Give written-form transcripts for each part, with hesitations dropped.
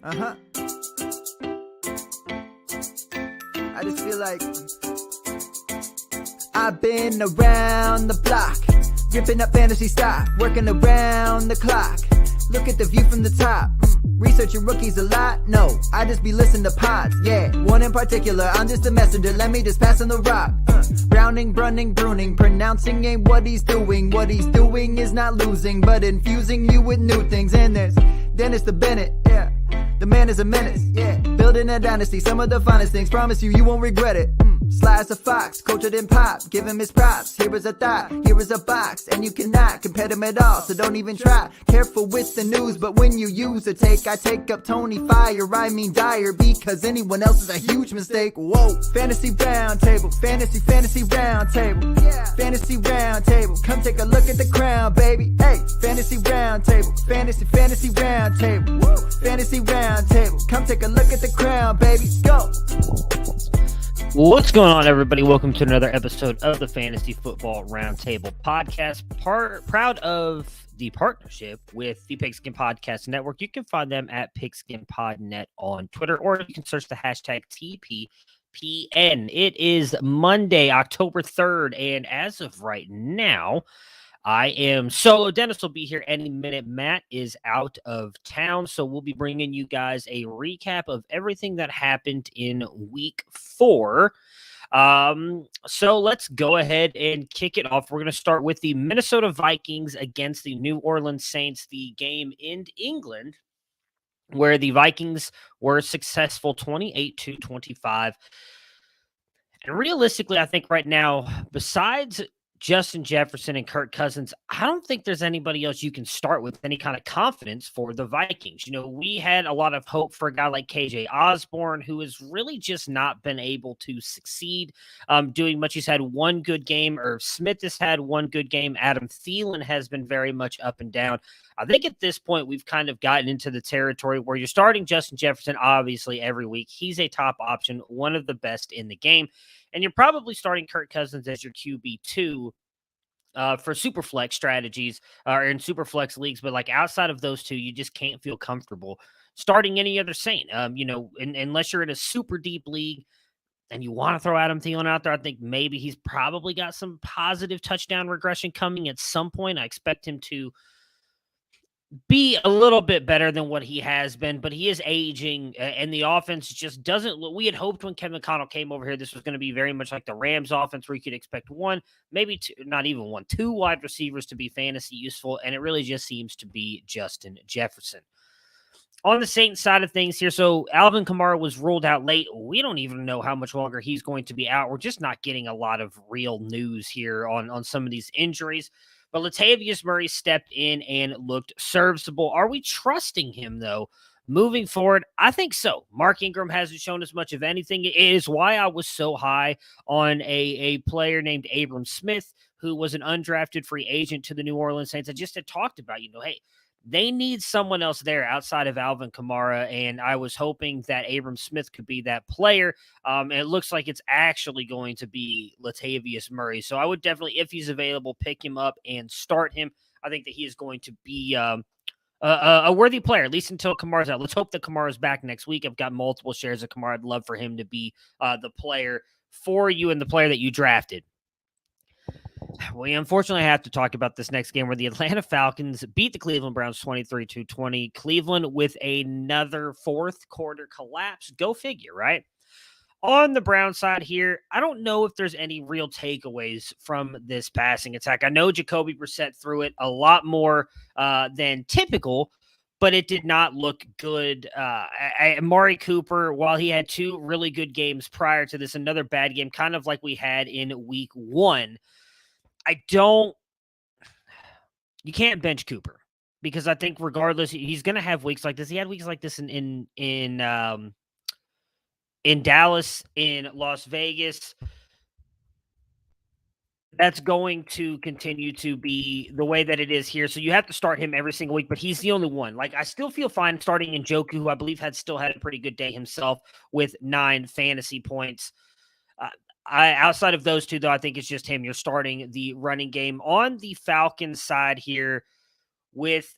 I just feel like I've been around the block, ripping up fantasy stock, working around the clock. Look at the view from the top. Researching rookies a lot? No, I just be listening to pods. Yeah, one in particular, I'm just a messenger. Let me just pass on the rock. Browning, brunning, pruning, pronouncing ain't what he's doing. What he's doing is not losing, but infusing you with new things. And there's Dennis the Bennett, yeah. The man is a menace, yeah. Building a dynasty, some of the finest things. Promise you won't regret it. Sly as a fox, cultured in pop. Give him his props. Here is a thought, here is a box, and you cannot compare them at all. So don't even try. Careful with the news, but when you use a take, I take up Tony Fire. I mean Dyer, because anyone else is a huge mistake. Whoa, fantasy round table, fantasy round table, yeah. Fantasy round table. Come take a look at the crown, baby. Hey, fantasy round table, fantasy round table, woo. Fantasy round table. Come take a look at the crown, baby. Go. What's going on, everybody? Welcome to another episode of the Fantasy Football Roundtable podcast. Proud of the partnership with the Pigskin Podcast Network. You can find them at PigskinPodNet on Twitter, or you can search the hashtag TPPN. It is Monday, October 3rd, and as of right now, I am solo. Dennis will be here any minute. Matt is out of town, so we'll be bringing you guys a recap of everything that happened in week 4. So let's go ahead and kick it off. We're going to start with the Minnesota Vikings against the New Orleans Saints, the game in England, where the Vikings were successful 28-25. And realistically, I think right now, besides Justin Jefferson and Kirk Cousins, I don't think there's anybody else you can start with any kind of confidence for the Vikings. You know, we had a lot of hope for a guy like KJ Osborne, who has really just not been able to succeed doing much. He's had one good game, or Smith has had one good game. Adam Thielen has been very much up and down. I think at this point, we've kind of gotten into the territory where you're starting Justin Jefferson, obviously, every week. He's a top option, one of the best in the game. And you're probably starting Kirk Cousins as your QB2 for Superflex strategies or in Superflex leagues. But like outside of those two, you just can't feel comfortable starting any other Saint. Unless you're in a super deep league and you want to throw Adam Thielen out there, I think maybe he's probably got some positive touchdown regression coming at some point. I expect him to be a little bit better than what he has been, but he is aging, and the offense just doesn't look. We had hoped when Kevin McConnell came over here, this was going to be very much like the Rams offense, where you could expect one, maybe two, not even one, two wide receivers to be fantasy useful, and it really just seems to be Justin Jefferson. On the Saints side of things here, so Alvin Kamara was ruled out late. We don't even know how much longer he's going to be out. We're just not getting a lot of real news here on some of these injuries. But Latavius Murray stepped in and looked serviceable. Are we trusting him, though, moving forward? I think so. Mark Ingram hasn't shown as much of anything. It is why I was so high on a player named Abram Smith, who was an undrafted free agent to the New Orleans Saints. I just had talked about, hey, they need someone else there outside of Alvin Kamara, and I was hoping that Abram Smith could be that player. And it looks like it's actually going to be Latavius Murray. So I would definitely, if he's available, pick him up and start him. I think that he is going to be a worthy player, at least until Kamara's out. Let's hope that Kamara's back next week. I've got multiple shares of Kamara. I'd love for him to be the player for you and the player that you drafted. We unfortunately have to talk about this next game where the Atlanta Falcons beat the Cleveland Browns 23-20. Cleveland with another fourth quarter collapse. Go figure, right? On the Brown side here, I don't know if there's any real takeaways from this passing attack. I know Jacoby Brissett threw it a lot more than typical, but it did not look good. Amari Cooper, while he had two really good games prior to this, another bad game, kind of like we had in week 1. You can't bench Cooper because I think regardless, he's going to have weeks like this. He had weeks like this in Dallas, in Las Vegas. That's going to continue to be the way that it is here. So you have to start him every single week, but he's the only one. Like, I still feel fine starting Njoku, who I believe still had a pretty good day himself with 9 fantasy points. Outside of those two, though, I think it's just him. You're starting the running game. On the Falcons side here, with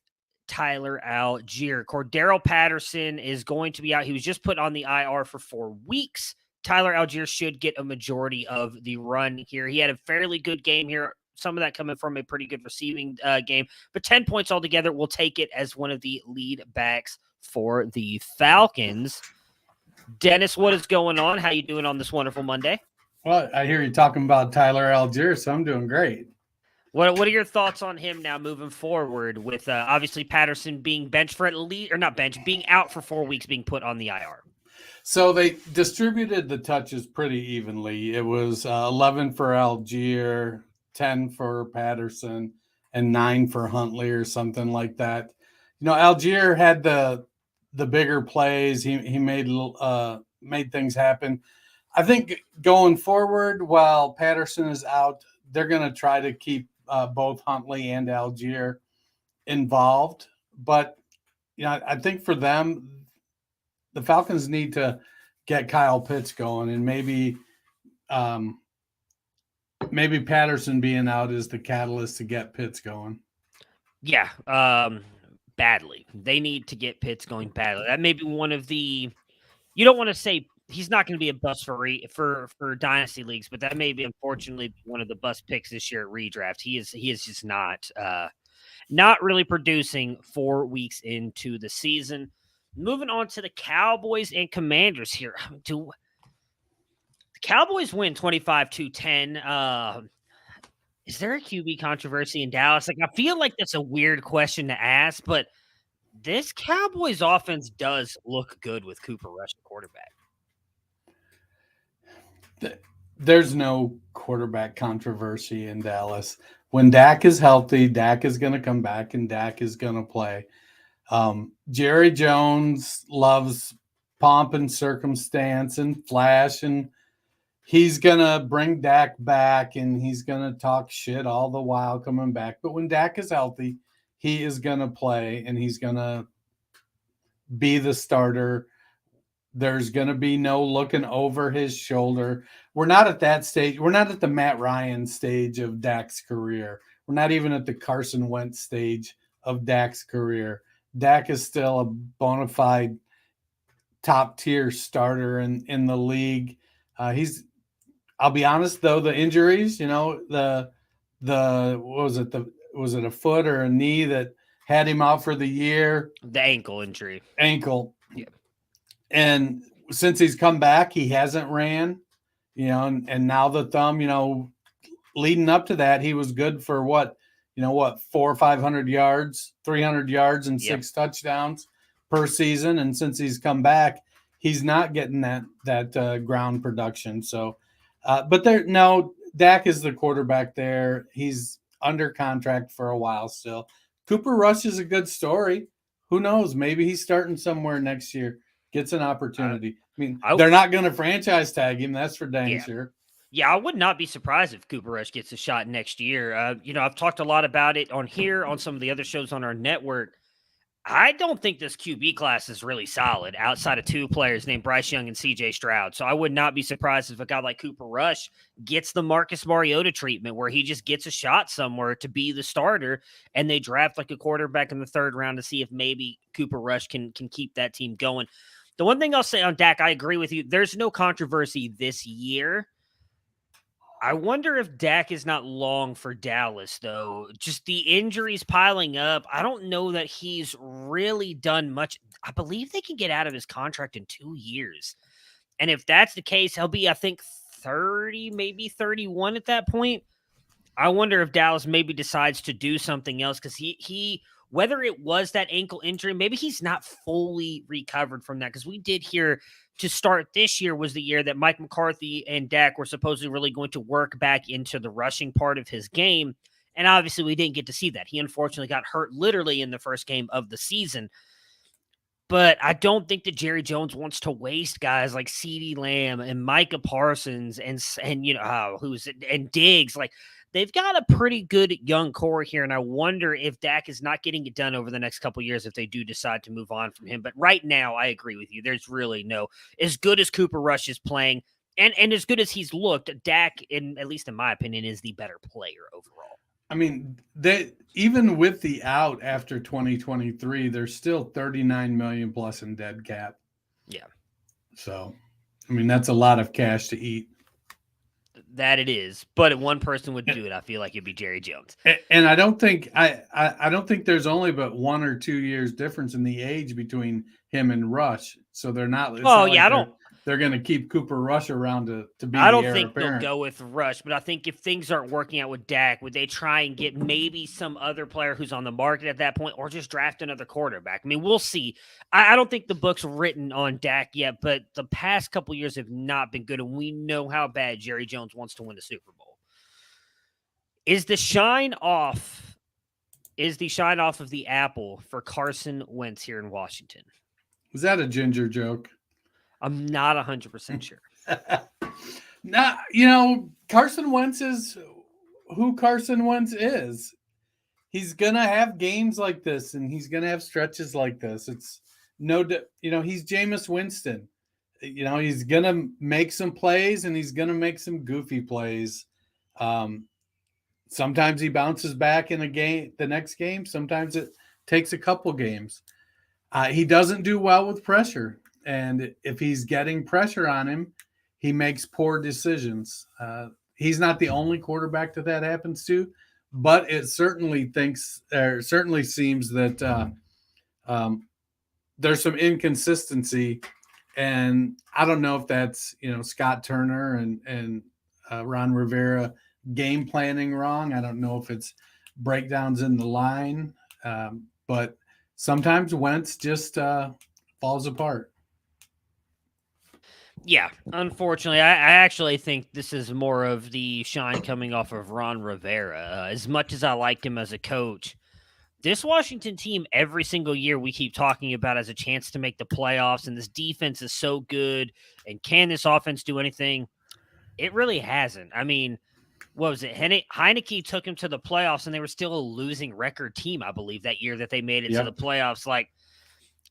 Tyler Algier. Cordero Patterson is going to be out. He was just put on the IR for 4 weeks. Tyler Algier should get a majority of the run here. He had a fairly good game here. Some of that coming from a pretty good receiving game, but 10 points altogether. We'll take it as one of the lead backs for the Falcons. Dennis, what is going on? How you doing on this wonderful Monday? Well, I hear you talking about Tyler Algier, so I'm doing great. What are your thoughts on him now moving forward with obviously Patterson being benched for at least, or not benched, being out for 4 weeks, being put on the IR? So they distributed the touches pretty evenly. It was 11 for Algier, 10 for Patterson, and 9 for Huntley or something like that. You know, Algier had the bigger plays. He made things happen. I think going forward, while Patterson is out, they're going to try to keep both Huntley and Algier involved. But, you know, I think for them, the Falcons need to get Kyle Pitts going, and maybe Patterson being out is the catalyst to get Pitts going. Yeah, badly. They need to get Pitts going badly. That may be one of the – you don't want to say he's not going to be a bust for dynasty leagues, but that may be, unfortunately, one of the bust picks this year at redraft. He is just not really producing 4 weeks into the season. Moving on to the Cowboys and Commanders here. The Cowboys win 25-10. Is there a QB controversy in Dallas? Like, I feel like that's a weird question to ask, but this Cowboys offense does look good with Cooper Rush at quarterback. There's no quarterback controversy in Dallas. When Dak is healthy, Dak is going to come back and Dak is going to play. Jerry Jones loves pomp and circumstance and flash, and he's going to bring Dak back and he's going to talk shit all the while coming back. But when Dak is healthy, he is going to play and he's going to be the starter. There's going to be no looking over his shoulder. We're not at that stage. We're not at the Matt Ryan stage of Dak's career. We're not even at the Carson Wentz stage of Dak's career. Dak is still a bona fide top-tier starter in the league. I'll be honest, though, the injuries, you know, was it a foot or a knee that had him out for the year? The ankle injury. Ankle. Yeah. And since he's come back, he hasn't ran, you know, and now the thumb, you know, leading up to that, he was good for 400 or 500 yards, 300 yards and 6 touchdowns per season. And since he's come back, he's not getting that ground production. So, but Dak is the quarterback there. He's under contract for a while still. Cooper Rush is a good story. Who knows? Maybe he's starting somewhere next year. Gets an opportunity. They're not going to franchise tag him. That's for dang sure. Yeah, I would not be surprised if Cooper Rush gets a shot next year. I've talked a lot about it on here, on some of the other shows on our network. I don't think this QB class is really solid outside of 2 players named Bryce Young and CJ Stroud. So I would not be surprised if a guy like Cooper Rush gets the Marcus Mariota treatment where he just gets a shot somewhere to be the starter and they draft like a quarterback in the 3rd round to see if maybe Cooper Rush can keep that team going. The one thing I'll say on Dak, I agree with you. There's no controversy this year. I wonder if Dak is not long for Dallas, though. Just the injuries piling up. I don't know that he's really done much. I believe they can get out of his contract in 2 years. And if that's the case, he'll be, I think, 30, maybe 31 at that point. I wonder if Dallas maybe decides to do something else because he whether it was that ankle injury, maybe he's not fully recovered from that because we did hear to start this year was the year that Mike McCarthy and Dak were supposedly really going to work back into the rushing part of his game. And obviously we didn't get to see that. He unfortunately got hurt literally in the first game of the season. But I don't think that Jerry Jones wants to waste guys like CeeDee Lamb and Micah Parsons and Diggs. Like, they've got a pretty good young core here, and I wonder if Dak is not getting it done over the next couple of years if they do decide to move on from him. But right now, I agree with you. There's really no – as good as Cooper Rush is playing and as good as he's looked, Dak, at least in my opinion, is the better player overall. I mean, they even with the out after 2023, there's still 39 million plus in dead cap. Yeah. So, I mean, that's a lot of cash to eat. That it is, but if one person would do it, I feel like it'd be Jerry Jones. And I don't think I don't think there's only but 1 or 2 years difference in the age between him and Rush. So they're not. They're going to keep Cooper Rush around to be. I don't the heir think apparent. they'll go with Rush, but I think if things aren't working out with Dak, would they try and get maybe some other player who's on the market at that point, or just draft another quarterback? I mean, we'll see. I don't think the book's written on Dak yet, but the past couple years have not been good, and we know how bad Jerry Jones wants to win the Super Bowl. Is the shine off of the apple for Carson Wentz here in Washington? Was that a ginger joke? I'm not 100% sure. Now, Carson Wentz is who Carson Wentz is. He's going to have games like this, and he's going to have stretches like this. It's he's Jameis Winston. He's going to make some plays, and he's going to make some goofy plays. Sometimes he bounces back in a game, the next game. Sometimes it takes a couple games. He doesn't do well with pressure. And if he's getting pressure on him, he makes poor decisions. He's not the only quarterback that happens to, but it certainly seems that there's some inconsistency. And I don't know if that's, Scott Turner and Ron Rivera game planning wrong. I don't know if it's breakdowns in the line, but sometimes Wentz just falls apart. Yeah, unfortunately, I actually think this is more of the shine coming off of Ron Rivera. As much as I liked him as a coach, this Washington team, every single year we keep talking about as a chance to make the playoffs, and this defense is so good, and can this offense do anything? It really hasn't. I mean, what was it? Heineke took him to the playoffs, and they were still a losing record team, I believe, that year that they made it to the playoffs. Like,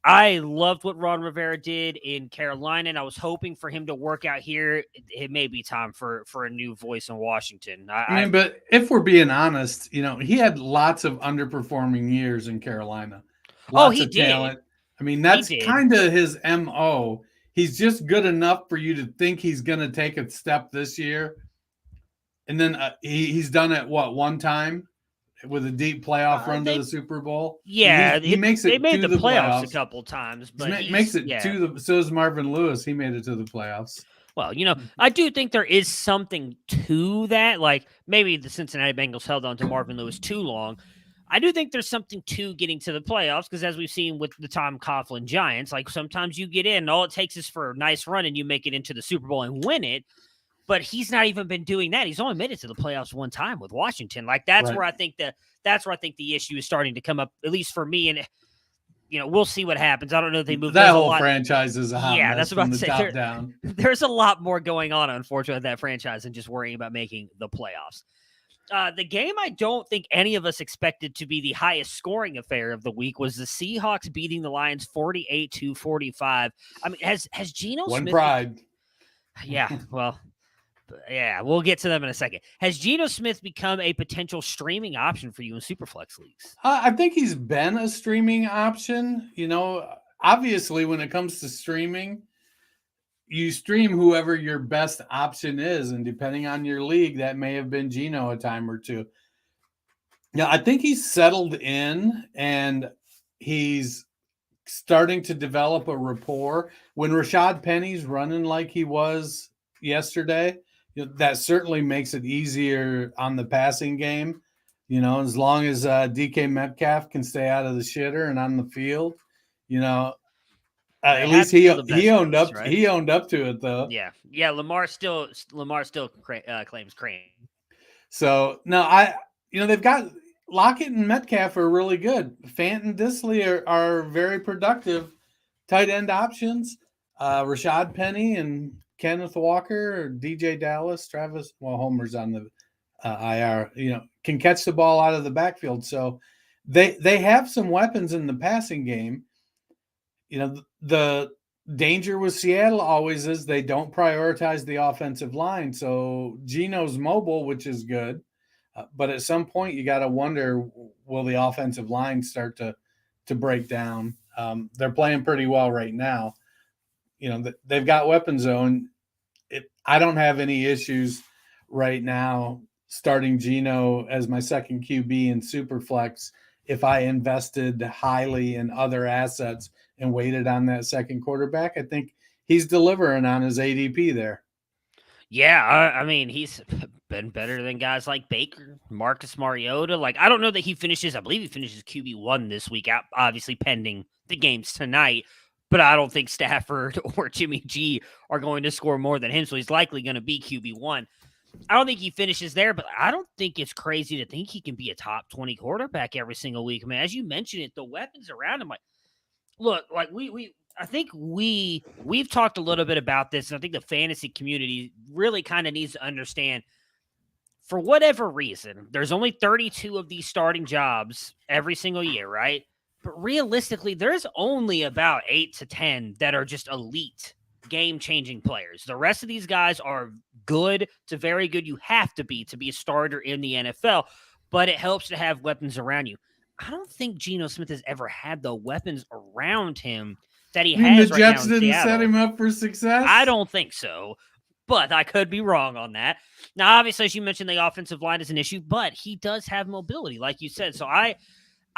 I loved what Ron Rivera did in Carolina, and I was hoping for him to work out here. It may be time for a new voice in Washington. But if we're being honest, he had lots of underperforming years in Carolina. Lots of talent. I mean, that's kind of his MO. He's just good enough for you to think he's going to take a step this year. And then he's done it, one time? With a deep playoff run to the Super Bowl. Yeah, he makes it. They made to the playoffs a couple times, but makes it to the. So is Marvin Lewis. He made it to the playoffs. Well, I do think there is something to that. Like maybe the Cincinnati Bengals held on to Marvin Lewis too long. I do think there's something to getting to the playoffs because, as we've seen with the Tom Coughlin Giants, like sometimes you get in, and all it takes is for a nice run, and you make it into the Super Bowl and win it. But he's not even been doing that. He's only made it to the playoffs one time with Washington. Like that's where I think the issue is starting to come up, at least for me. And we'll see what happens. I don't know if they move that whole franchise is a hot mess that's about from to the say. top down. There's a lot more going on, unfortunately, with that franchise than just worrying about making the playoffs. The game I don't think any of us expected to be the highest scoring affair of the week was the Seahawks beating the Lions 48-45. I mean, has Geno Smith pride? Yeah, well. Yeah, we'll get to them in a second. Has Geno Smith become a potential streaming option for you in Superflex leagues? I think he's been a streaming option. Obviously, when it comes to streaming, you stream whoever your best option is, and depending on your league, that may have been Geno a time or two. Yeah, I think he's settled in, and he's starting to develop a rapport. When Rashad Penny's running like he was yesterday, that certainly makes it easier on the passing game. As long as DK Metcalf can stay out of the shitter and on the field, at least he owned up. Right? He owned up to it, though. Yeah. Lamar still claims Crane. So no, they've got Lockett and Metcalf are really good. Fant and Disley are very productive tight end options. Rashad Penny and Kenneth Walker or DJ Dallas, Travis, Homer's on the IR, can catch the ball out of the backfield. So they have some weapons in the passing game. The danger with Seattle always is they don't prioritize the offensive line. So Geno's mobile, which is good. But at some point, you got to wonder, will the offensive line start to break down? They're playing pretty well right now. They've got weapon zone. I don't have any issues right now starting Geno as my second QB in Superflex if I invested highly in other assets and waited on that second quarterback. I think he's delivering on his ADP there. Yeah, I mean, he's been better than guys like Baker, Marcus Mariota. Like, I don't know that he finishes, I believe he finishes QB1 this week, obviously pending the games tonight, but I don't think Stafford or Jimmy G are going to score more than him, so he's likely going to be QB1. I don't think he finishes there, but I don't think it's crazy to think he can be a top 20 quarterback every single week. I mean, as you mentioned it, the weapons around him, I think we've talked a little bit about this, and I think the fantasy community really kind of needs to understand, for whatever reason, there's only 32 of these starting jobs every single year, right? But realistically, there's only about 8 to 10 that are just elite game-changing players. The rest of these guys are good to very good. You have to be a starter in the NFL, but it helps to have weapons around you. I don't think Geno Smith has ever had the weapons around him that he has the right Jets now in didn't Seattle. set him up for success? I don't think so, but I could be wrong on that. Now, obviously, as you mentioned, the offensive line is an issue, but he does have mobility, like you said. So I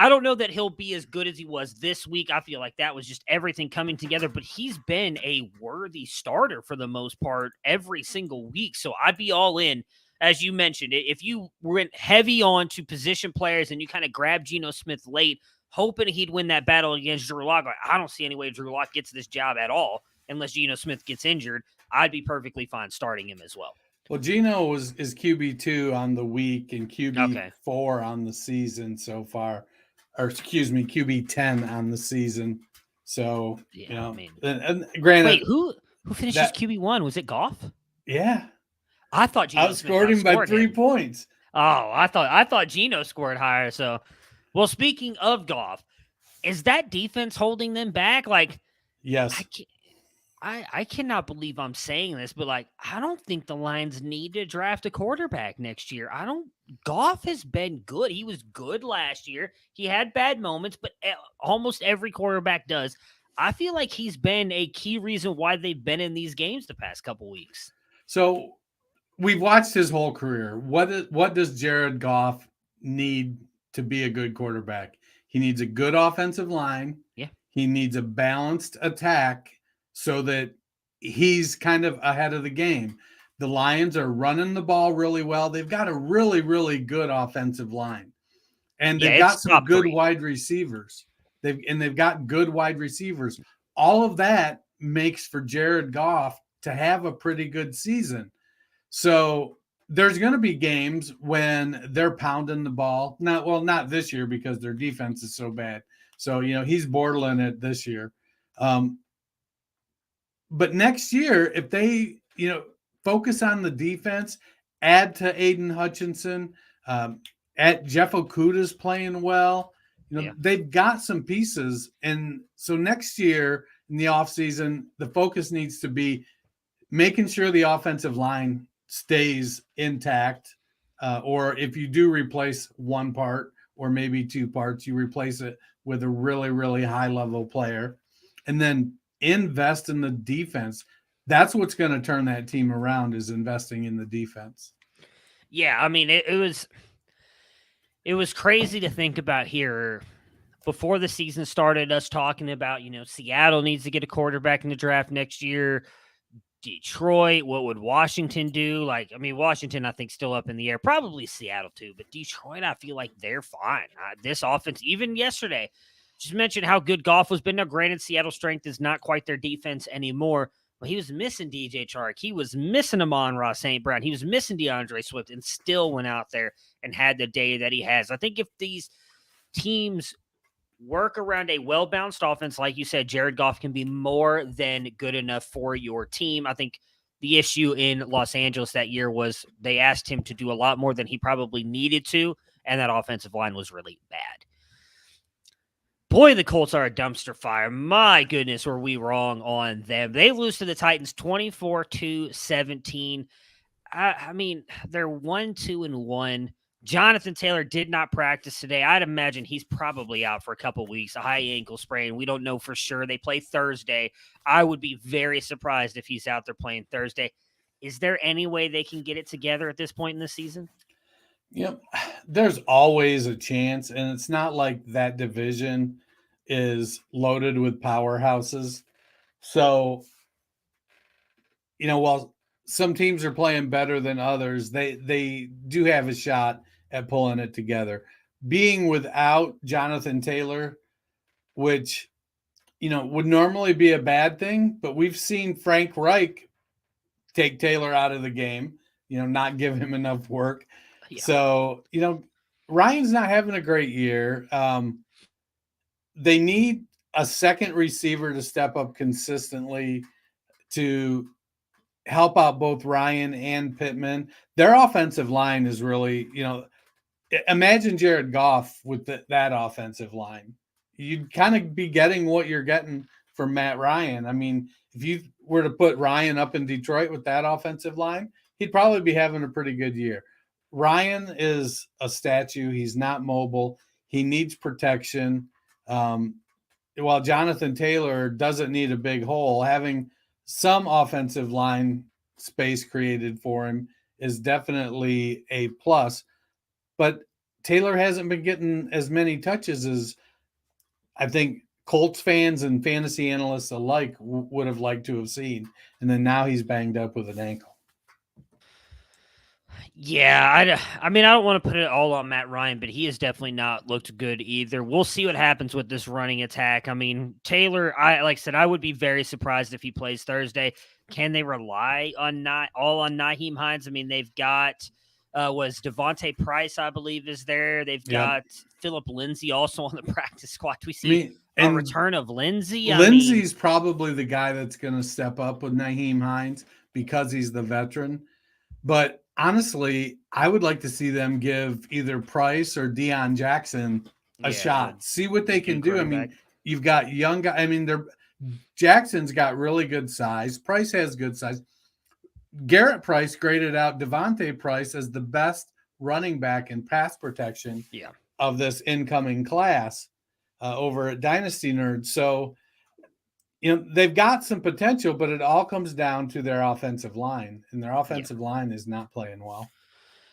don't know that he'll be as good as he was this week. I feel like that was just everything coming together, but he's been a worthy starter for the most part every single week. So I'd be all in. As you mentioned, if you went heavy on to position players and you kind of grabbed Geno Smith late, hoping he'd win that battle against Drew Lock, I don't see any way Drew Lock gets this job at all unless Geno Smith gets injured. I'd be perfectly fine starting him as well. Well, Geno is QB2 on the week and QB4 on the season so far. Or excuse me, QB10 on the season. So, yeah, I mean, and granted, wait, who finishes QB1? Was it Goff? Yeah. I thought Geno outscored him by 3 points. Oh, I thought Geno scored higher. So, well, speaking of Goff, is that defense holding them back? Like, yes, I cannot believe I'm saying this, but like, I don't think the Lions need to draft a quarterback next year. Goff has been good. He was good last year. He had bad moments, but almost every quarterback does. I feel like he's been a key reason why they've been in these games the past couple weeks. So we've watched his whole career. What does Jared Goff need to be a good quarterback? He needs a good offensive line. Yeah. He needs a balanced attack so that he's kind of ahead of the game. The Lions are running the ball really well. They've got a really, really good offensive line. And they've got some good wide receivers. They've got good wide receivers. All of that makes for Jared Goff to have a pretty good season. So there's going to be games when they're pounding the ball. Not this year because their defense is so bad. So, he's borderline it this year. But next year, if they, focus on the defense, add to Aiden Hutchinson, at Jeff Okudah's playing well, they've got some pieces. And so next year in the offseason, the focus needs to be making sure the offensive line stays intact. Or if you do replace one part or maybe 2 parts, you replace it with a really, really high level player. And then invest in the defense. That's what's going to turn that team around, is investing in the defense. Yeah, I mean, it was crazy to think about here before the season started, us talking about, Seattle needs to get a quarterback in the draft next year. Detroit, what would Washington do? Washington, I think, still up in the air. Probably Seattle too, but Detroit, I feel like they're fine. This offense, even yesterday, just mentioned how good Goff was. But now, granted, Seattle's strength is not quite their defense anymore. But he was missing DJ Chark. He was missing Amon-Ra St. Brown. He was missing DeAndre Swift and still went out there and had the day that he has. I think if these teams work around a well-balanced offense, like you said, Jared Goff can be more than good enough for your team. I think the issue in Los Angeles that year was they asked him to do a lot more than he probably needed to, and that offensive line was really bad. Boy, the Colts are a dumpster fire. My goodness, were we wrong on them. They lose to the Titans 24-17. I mean, they're 1-2-1 Jonathan Taylor did not practice today. I'd imagine he's probably out for a couple weeks, a high ankle sprain. We don't know for sure. They play Thursday. I would be very surprised if he's out there playing Thursday. Is there any way they can get it together at this point in the season? Yep. There's always a chance, and it's not like that division is loaded with powerhouses. So, while some teams are playing better than others, they do have a shot at pulling it together. Being without Jonathan Taylor, which, would normally be a bad thing, but we've seen Frank Reich take Taylor out of the game, not give him enough work. Yeah. So, Ryan's not having a great year. They need a second receiver to step up consistently to help out both Ryan and Pittman. Their offensive line is really, imagine Jared Goff with that offensive line. You'd kind of be getting what you're getting from Matt Ryan. I mean, if you were to put Ryan up in Detroit with that offensive line, he'd probably be having a pretty good year. Ryan is a statue. He's not mobile. He needs protection. While Jonathan Taylor doesn't need a big hole, having some offensive line space created for him is definitely a plus. But Taylor hasn't been getting as many touches as I think Colts fans and fantasy analysts alike would have liked to have seen. And then now he's banged up with an ankle. Yeah, I mean, I don't want to put it all on Matt Ryan, but he has definitely not looked good either. We'll see what happens with this running attack. I mean, Taylor, like I said, I would be very surprised if he plays Thursday. Can they rely on all on Nyheim Hines? I mean, they've got Devontae Price, I believe, is there. They've got Phillip Lindsay also on the practice squad. Do we see a return of Lindsay? Lindsay's probably the guy that's going to step up with Nyheim Hines because he's the veteran. But honestly, I would like to see them give either Price or Deion Jackson a shot. See what they can do. I mean, you've got young guys. I mean, Jackson's got really good size. Price has good size. Garrett Price graded out Devontae Price as the best running back in pass protection of this incoming class over at Dynasty Nerds. So, they've got some potential, but it all comes down to their offensive line, and their offensive line is not playing well.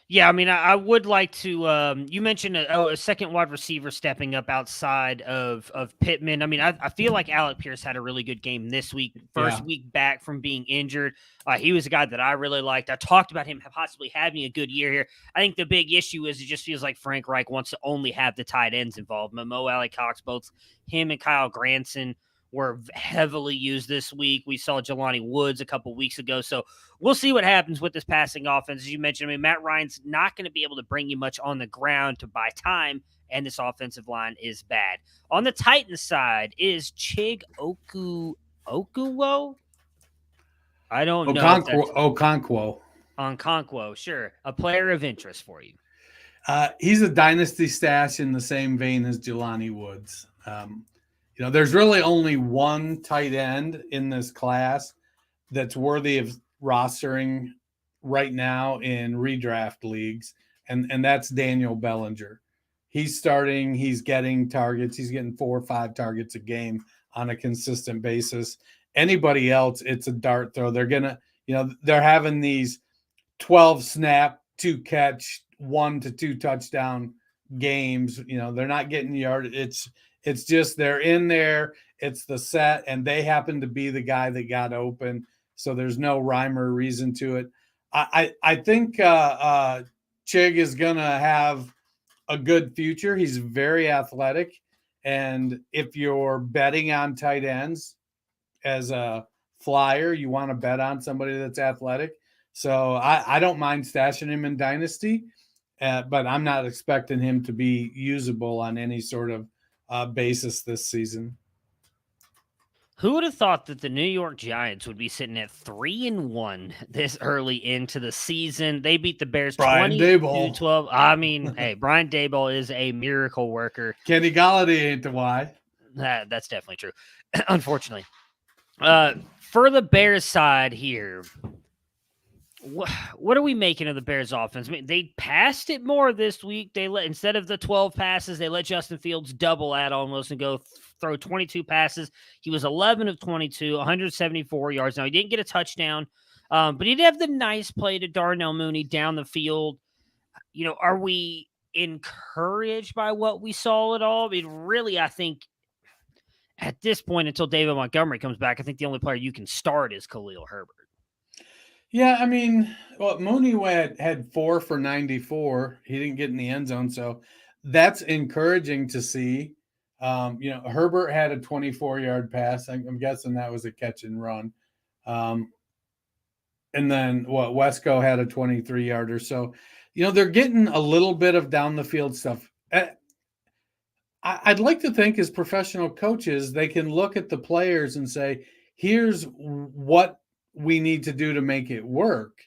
Yeah, I mean, I would like to. You mentioned a second wide receiver stepping up outside of Pittman. I mean, I feel like Alec Pierce had a really good game this week. First week back from being injured. He was a guy that I really liked. I talked about him possibly having a good year here. I think the big issue is it just feels like Frank Reich wants to only have the tight ends involved. Mo Alley-Cox, both him and Kyle Granson were heavily used this week. We saw Jelani Woods a couple weeks ago. So we'll see what happens with this passing offense. As you mentioned, I mean, Matt Ryan's not going to be able to bring you much on the ground to buy time, and this offensive line is bad. On the Titans side is Chig Okonkwo? I don't know. Okonkwo, sure. A player of interest for you. He's a dynasty stash in the same vein as Jelani Woods. There's really only one tight end in this class that's worthy of rostering right now in redraft leagues, and that's Daniel Bellinger. He's starting. He's getting targets. He's getting 4 or 5 targets a game on a consistent basis. Anybody else, it's a dart throw. They're having these 12 snap, 2 catch, 1 to 2 touchdown games. They're not getting yardage. It's just they're in there. It's the set, and they happen to be the guy that got open. So there's no rhyme or reason to it. I think Chig is going to have a good future. He's very athletic. And if you're betting on tight ends as a flyer, you want to bet on somebody that's athletic. So I don't mind stashing him in Dynasty, but I'm not expecting him to be usable on any sort of basis this season. Who would have thought that the New York Giants would be sitting at 3-1 this early into the season? They beat the Bears 20-12. I mean, hey, Brian Daboll is a miracle worker. Kenny Golladay ain't the why. That's definitely true. Unfortunately, for the Bears side here, What are we making of the Bears offense? I mean, they passed it more this week. Instead of the 12 passes, they let Justin Fields double that almost and go throw 22 passes. He was 11 of 22, 174 yards. Now, he didn't get a touchdown, but he did have the nice play to Darnell Mooney down the field. Are we encouraged by what we saw at all? I mean, really, I think at this point, until David Montgomery comes back, I think the only player you can start is Khalil Herbert. Yeah, I mean, well, Mooney had 4 for 94. He didn't get in the end zone, so that's encouraging to see. Herbert had a 24-yard pass. I'm guessing that was a catch and run. And then Wesco had a 23-yarder. So, they're getting a little bit of down the field stuff. I'd like to think as professional coaches, they can look at the players and say, here's what we need to do to make it work.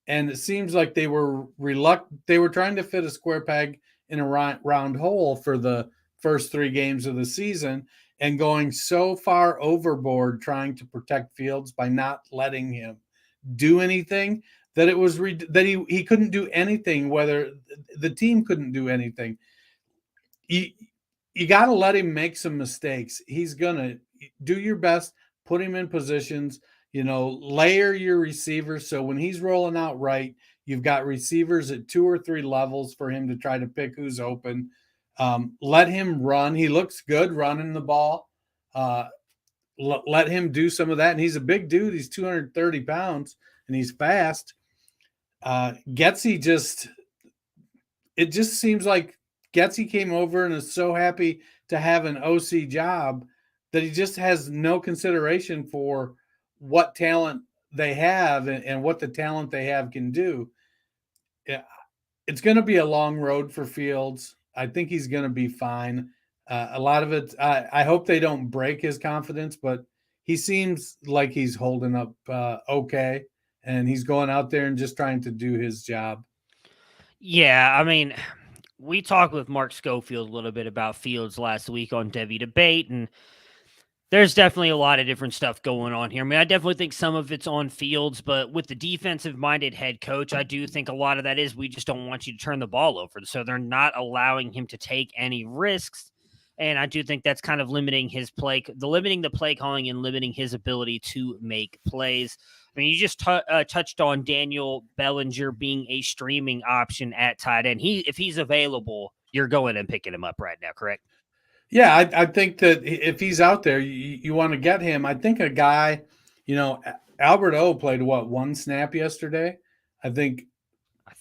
And it seems like they were reluctant. They were trying to fit a square peg in a round hole for the first 3 games of the season and going so far overboard trying to protect Fields by not letting him do anything that it was that he couldn't do anything, whether the team couldn't do anything. You got to let him make some mistakes. He's going to do your best, put him in positions, layer your receivers. So when he's rolling out right, you've got receivers at 2 or 3 levels for him to try to pick who's open. Let him run. He looks good running the ball. Let him do some of that. And he's a big dude. He's 230 pounds and he's fast. Getsy it just seems like Getsy came over and is so happy to have an OC job that he just has no consideration for what talent they have and what the talent they have can do. Yeah, it's going to be a long road for Fields. I think he's going to be fine. A lot of it, I hope they don't break his confidence, but he seems like he's holding up okay, and he's going out there and just trying to do his job. Yeah, I mean, we talked with Mark Schofield a little bit about Fields last week on Debbie Debate, and there's definitely a lot of different stuff going on here. I mean, I definitely think some of it's on Fields, but with the defensive-minded head coach, I do think a lot of that is we just don't want you to turn the ball over. So they're not allowing him to take any risks, and I do think that's kind of limiting the play calling and limiting his ability to make plays. I mean, you just touched on Daniel Bellinger being a streaming option at tight end. If he's available, you're going and picking him up right now, correct? Yeah, I think that if he's out there, you want to get him. I think a guy, Albert O played 1 snap yesterday. I think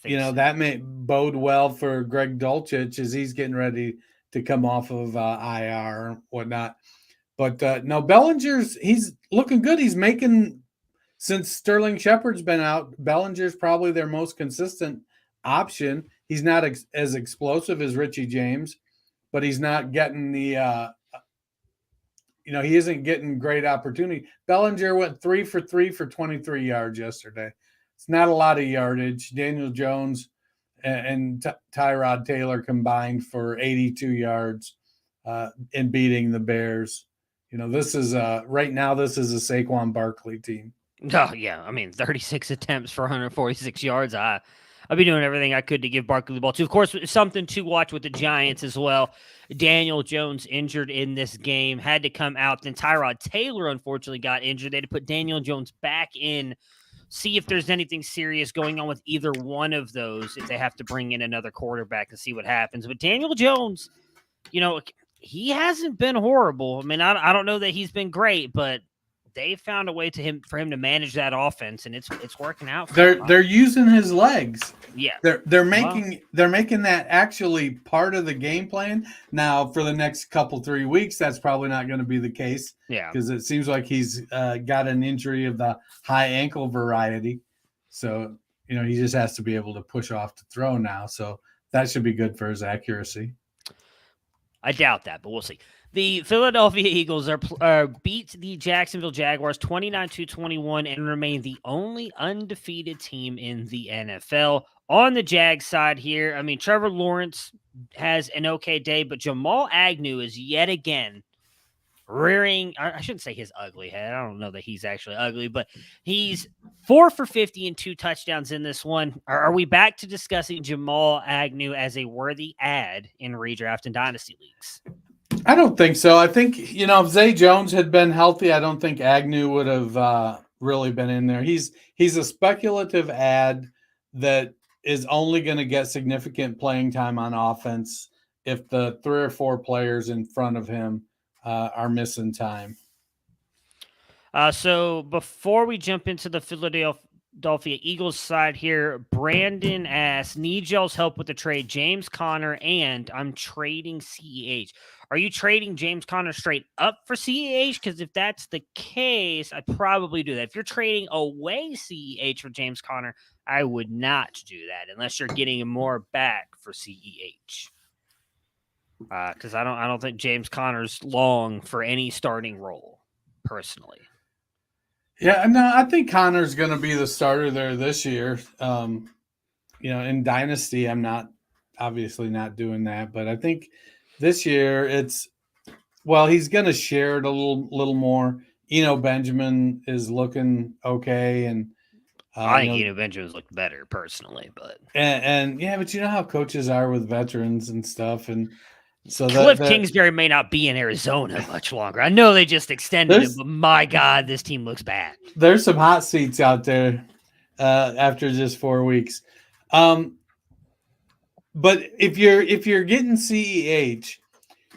so. That may bode well for Greg Dulcich as he's getting ready to come off of IR or whatnot. But no, he's looking good. He's making, since Sterling Shepard's been out, Bellinger's probably their most consistent option. He's not as explosive as Richie James, but he's not getting the, he isn't getting great opportunity. Bellinger went 3 for 3 for 23 yards yesterday. It's not a lot of yardage. Daniel Jones and Tyrod Taylor combined for 82 yards in beating the Bears. This is right now, this is a Saquon Barkley team. Oh, yeah. I mean, 36 attempts for 146 yards. I'll be doing everything I could to give Barkley the ball, too. Of course, something to watch with the Giants as well. Daniel Jones injured in this game, had to come out. Then Tyrod Taylor, unfortunately, got injured. They had to put Daniel Jones back in, see if there's anything serious going on with either one of those, if they have to bring in another quarterback and see what happens. But Daniel Jones, he hasn't been horrible. I mean, I don't know that he's been great, but they found a way for him to manage that offense, and it's working out. They're using his legs. Yeah, they're making that actually part of the game plan. Now for the next 3 weeks, that's probably not going to be the case. Yeah, because it seems like he's got an injury of the high ankle variety, so he just has to be able to push off to throw now. So that should be good for his accuracy. I doubt that, but we'll see. The Philadelphia Eagles beat the Jacksonville Jaguars 29-21 and remain the only undefeated team in the NFL. On the Jag side here, I mean, Trevor Lawrence has an okay day, but Jamal Agnew is yet again rearing, I shouldn't say his ugly head. I don't know that he's actually ugly, but he's 4 for 50 and 2 touchdowns in this one. Are we back to discussing Jamal Agnew as a worthy add in redraft and dynasty leagues? I don't think so. I think, if Zay Jones had been healthy, I don't think Agnew would have really been in there. He's a speculative ad that is only going to get significant playing time on offense if the 3 or 4 players in front of him are missing time. So before we jump into the Philadelphia Eagles side here, Brandon asks, need y'all's help with the trade James Conner, and I'm trading CEH. Are you trading James Conner straight up for CEH? Because if that's the case, I'd probably do that. If you're trading away CEH for James Conner, I would not do that unless you're getting more back for CEH. Because I don't think James Conner's long for any starting role, personally. Yeah, no, I think Connor's going to be the starter there this year. In Dynasty, I'm obviously not doing that, but I think this year he's going to share it a little more. Benjamin is looking okay, and I think Benjamin's looked better personally, but but you know how coaches are with veterans and stuff, and so Cliff Kingsbury may not be in Arizona much longer. I know they just extended him, but my God, this team looks bad. There's some hot seats out there after just 4 weeks. But if you're getting CEH,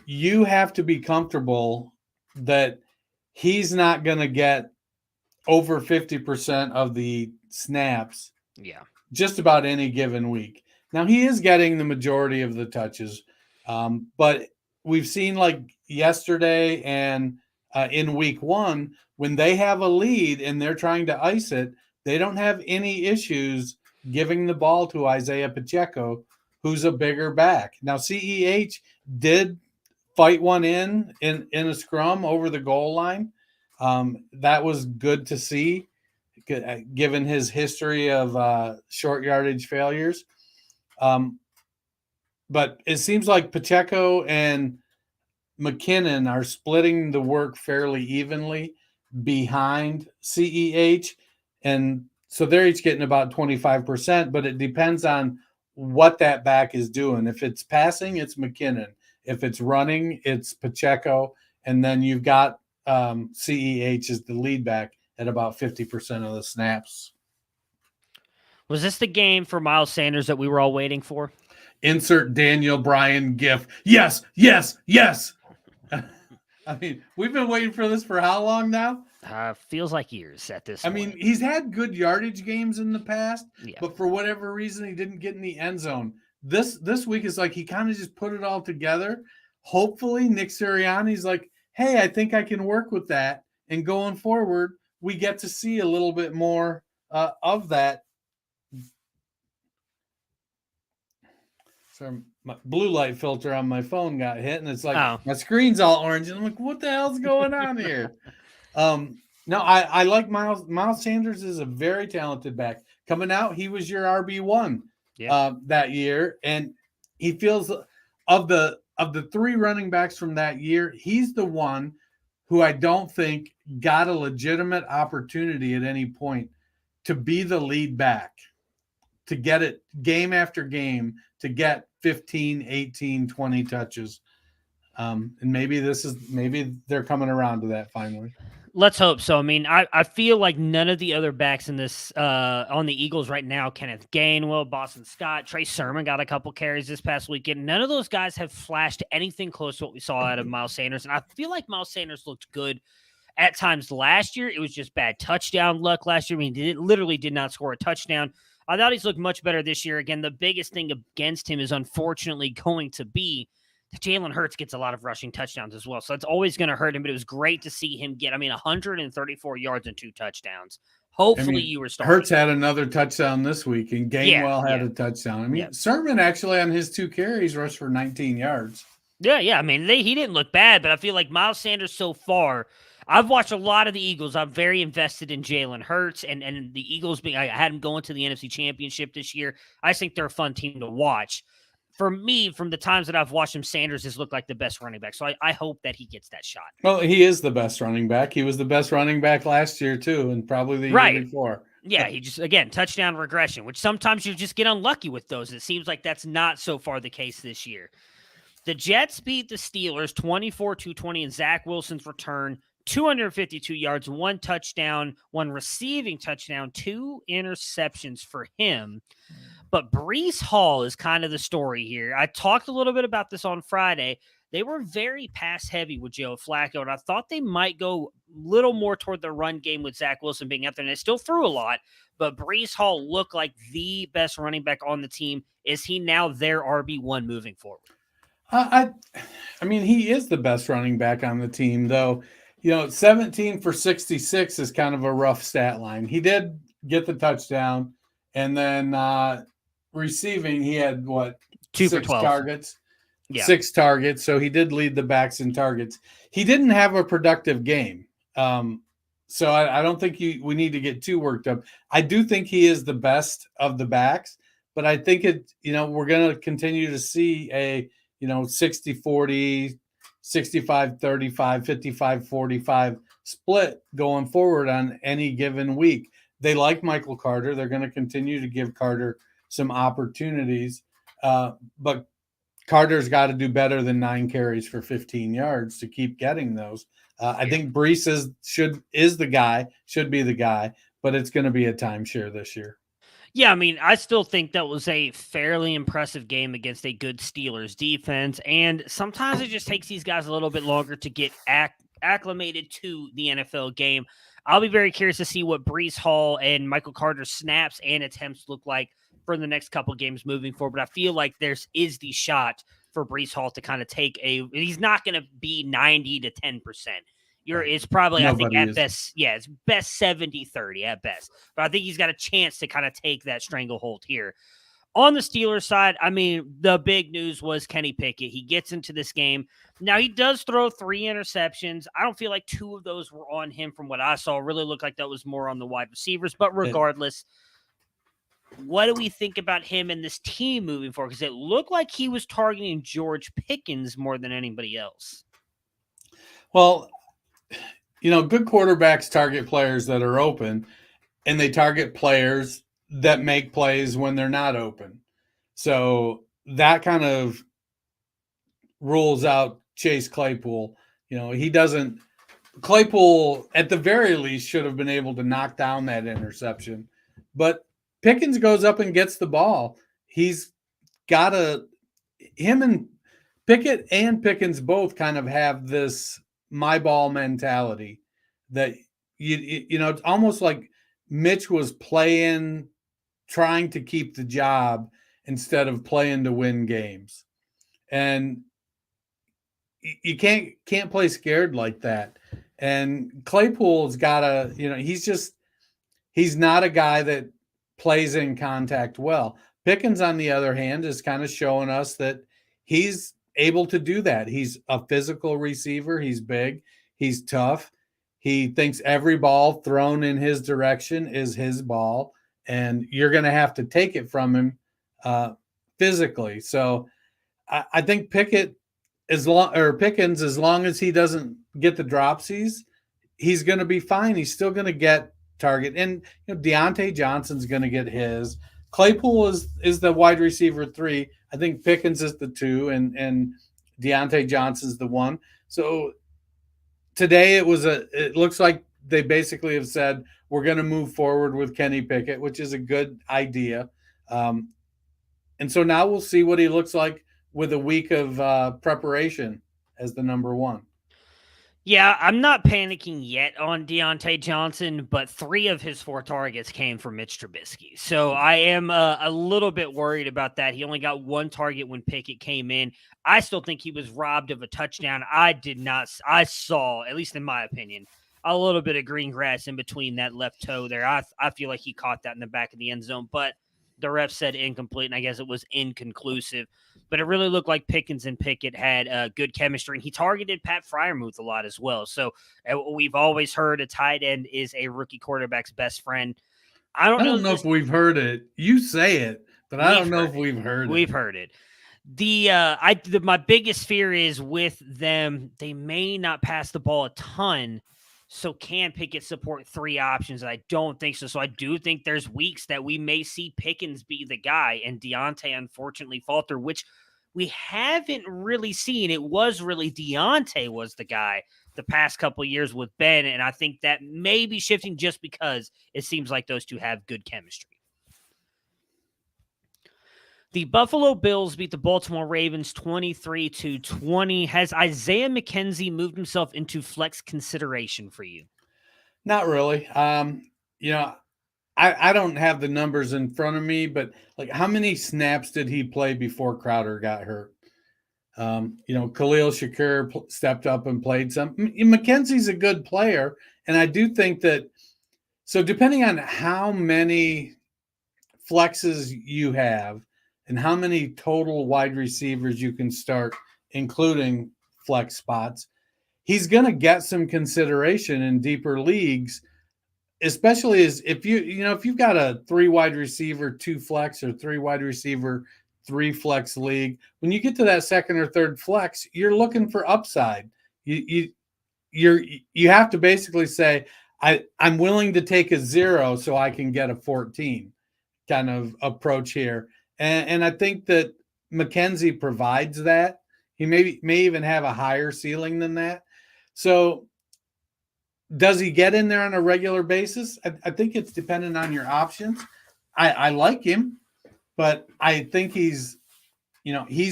you have to be comfortable that he's not going to get over 50% of the snaps. Yeah, just about any given week. Now he is getting the majority of the touches. But we've seen like yesterday and in week 1, when they have a lead and they're trying to ice it, they don't have any issues giving the ball to Isaiah Pacheco, who's a bigger back. Now, CEH did fight one in a scrum over the goal line. That was good to see, given his history of short yardage failures. But it seems like Pacheco and McKinnon are splitting the work fairly evenly behind CEH. And so they're each getting about 25%, but it depends on what that back is doing. If it's passing, it's McKinnon. If it's running, it's Pacheco. And then you've got CEH as the lead back at about 50% of the snaps. Was this the game for Miles Sanders that we were all waiting for? Insert Daniel Bryan gif. Yes, yes, yes. I mean, we've been waiting for this for how long now? Feels like years at this point. I mean, he's had good yardage games in the past, but for whatever reason, he didn't get in the end zone. This week is like he kind of just put it all together. Hopefully, Nick Sirianni's like, hey, I think I can work with that. And going forward, we get to see a little bit more of that. So my blue light filter on my phone got hit, and it's like my screen's all orange, and I'm like, what the hell's going on here? No, I like Miles. Miles Sanders is a very talented back. Coming out, he was your RB1 that year, and he feels of the 3 running backs from that year, he's the one who I don't think got a legitimate opportunity at any point to be the lead back, to get it game after game, to get 15, 18, 20 touches. And maybe they're coming around to that finally. Let's hope so. I mean, I feel like none of the other backs in this on the Eagles right now, Kenneth Gainwell, Boston Scott, Trey Sermon got a couple carries this past weekend. None of those guys have flashed anything close to what we saw out of Miles Sanders. And I feel like Miles Sanders looked good at times last year. It was just bad touchdown luck last year. I mean, he literally did not score a touchdown. I thought he's looked much better this year. Again, the biggest thing against him is unfortunately going to be that Jalen Hurts gets a lot of rushing touchdowns as well. So it's always going to hurt him, but it was great to see him get, 134 yards and 2 touchdowns. Hopefully you were starting. Hurts had another touchdown this week, and Gainwell had a touchdown. Sermon actually on his 2 carries rushed for 19 yards. Yeah. I mean, he didn't look bad, but I feel like Miles Sanders so far, I've watched a lot of the Eagles. I'm very invested in Jalen Hurts and the Eagles I had him going to the NFC Championship this year. I think they're a fun team to watch. for me, from the times that I've watched him, Sanders has looked like the best running back. So I hope that he gets that shot. Well, he is the best running back. He was the best running back last year too, and probably the year before. Yeah, he just, again, touchdown regression, which sometimes you just get unlucky with those. It seems like that's not so far the case this year. The Jets beat the Steelers 24-20 in Zach Wilson's return, 252 yards, 1 touchdown, 1 receiving touchdown, 2 interceptions for him. But Breece Hall is kind of the story here. I talked a little bit about this on Friday. They were very pass-heavy with Joe Flacco, and I thought they might go a little more toward the run game with Zach Wilson being out there. And they still threw a lot, but Breece Hall looked like the best running back on the team. Is he now their RB1 moving forward? I mean, he is the best running back on the team, though. 17 for 66 is kind of a rough stat line. He did get the touchdown, and then receiving, he had 2 6 for 12 targets. Yeah. 6 targets, so he did lead the backs in targets. He didn't have a productive game. So I don't think we need to get too worked up. I do think he is the best of the backs, but I think we're going to continue to see a 60-40, 65-35, 55-45 split going forward on any given week. They like Michael Carter. They're going to continue to give Carter some opportunities, but Carter's got to do better than 9 carries for 15 yards to keep getting those. I think Breece should be the guy, but it's going to be a timeshare this year. Yeah, I mean, I still think that was a fairly impressive game against a good Steelers defense, and sometimes it just takes these guys a little bit longer to get acclimated to the NFL game. I'll be very curious to see what Breece Hall and Michael Carter's snaps and attempts look like for the next couple games moving forward. But I feel like is the shot for Breece Hall to kind of take he's not going to be 90 to 10%. It's probably, Nobody I think, at is. best, it's best 70-30 at best. But I think he's got a chance to kind of take that stranglehold here. On the Steelers side, I mean, the big news was Kenny Pickett. He gets into this game. Now, he does throw 3 interceptions. I don't feel like 2 of those were on him from what I saw. It really looked like that was more on the wide receivers. But regardless, what do we think about him and this team moving forward? Because it looked like he was targeting George Pickens more than anybody else. Well, good quarterbacks target players that are open, and they target players that make plays when they're not open. So that kind of rules out Chase Claypool. Claypool at the very least should have been able to knock down that interception, but Pickens goes up and gets the ball. Him and Pickett and Pickens both kind of have this my ball mentality that it's almost like Mitch was trying to keep the job instead of playing to win games. And you can't play scared like that. And Claypool's got he's not a guy that plays in contact well. Pickens, on the other hand, is kind of showing us that he's able to do that. He's a physical receiver. He's big. He's tough. He thinks every ball thrown in his direction is his ball, and you're going to have to take it from him physically. So I think Pickens, as long as he doesn't get the dropsies, he's going to be fine. He's still going to get target. And Deontay Johnson's going to get his. Claypool is the wide receiver 3. I think Pickens is the 2, and Deontay Johnson's the 1. So today it looks like they basically have said we're going to move forward with Kenny Pickett, which is a good idea. And so now we'll see what he looks like with a week of preparation as the number 1. Yeah, I'm not panicking yet on Deontay Johnson, but 3 of his 4 targets came from Mitch Trubisky. So I am a little bit worried about that. He only got 1 target when Pickett came in. I still think he was robbed of a touchdown. I saw, at least in my opinion, a little bit of green grass in between that left toe there. I feel like he caught that in the back of the end zone, but the ref said incomplete, and I guess it was inconclusive. But it really looked like Pickens and Pickett had good chemistry, and he targeted Pat Freiermuth a lot as well. So we've always heard a tight end is a rookie quarterback's best friend. I don't know if we've heard it. You say it, but I don't know if we've heard it. We've heard it. My biggest fear is with them, they may not pass the ball a ton. So can Pickett support 3 options? I don't think so. So I do think there's weeks that we may see Pickens be the guy and Deontay unfortunately falter, which we haven't really seen. It was really Deontay was the guy the past couple of years with Ben, and I think that may be shifting just because it seems like those two have good chemistry. The Buffalo Bills beat the Baltimore Ravens 23-20. Has Isaiah McKenzie moved himself into flex consideration for you? Not really. I don't have the numbers in front of me, but like how many snaps did he play before Crowder got hurt? Khalil Shakur stepped up and played some. McKenzie's a good player, and I do think that. So depending on how many flexes you have and how many total wide receivers you can start, including flex spots, he's going to get some consideration in deeper leagues, especially as if you've got a 3 wide receiver, 2 flex or 3 wide receiver, 3 flex league. When you get to that second or third flex, you're looking for upside. You have to basically say, I'm willing to take a 0 so I can get a 14 kind of approach here. And I think that McKenzie provides that. He may even have a higher ceiling than that. So does he get in there on a regular basis? I think it's dependent on your options. I like him, but I think he's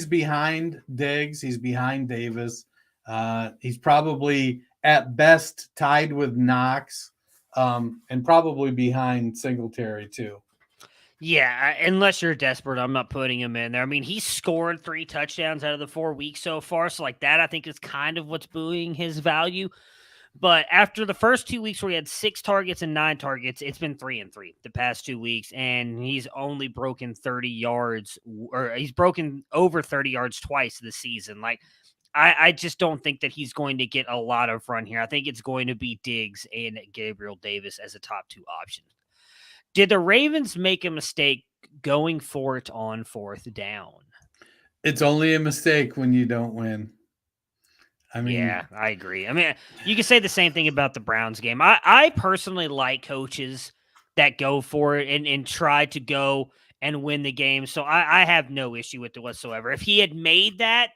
behind Diggs. He's behind Davis. He's probably at best tied with Knox, and probably behind Singletary too. Yeah, unless you're desperate, I'm not putting him in there. I mean, he's scored 3 touchdowns out of the 4 weeks so far. So like that, I think is kind of what's buoying his value. But after the first 2 weeks where he had 6 targets and 9 targets, it's been 3-3 the past 2 weeks. And he's only broken 30 yards, or he's broken over 30 yards twice this season. Like, I just don't think that he's going to get a lot of run here. I think it's going to be Diggs and Gabriel Davis as a top 2 option. Did the Ravens make a mistake going for it on 4th down? It's only a mistake when you don't win. I mean, yeah, I agree. I mean, you can say the same thing about the Browns game. I personally like coaches that go for it and try to go and win the game. So I have no issue with it whatsoever. If he had made that,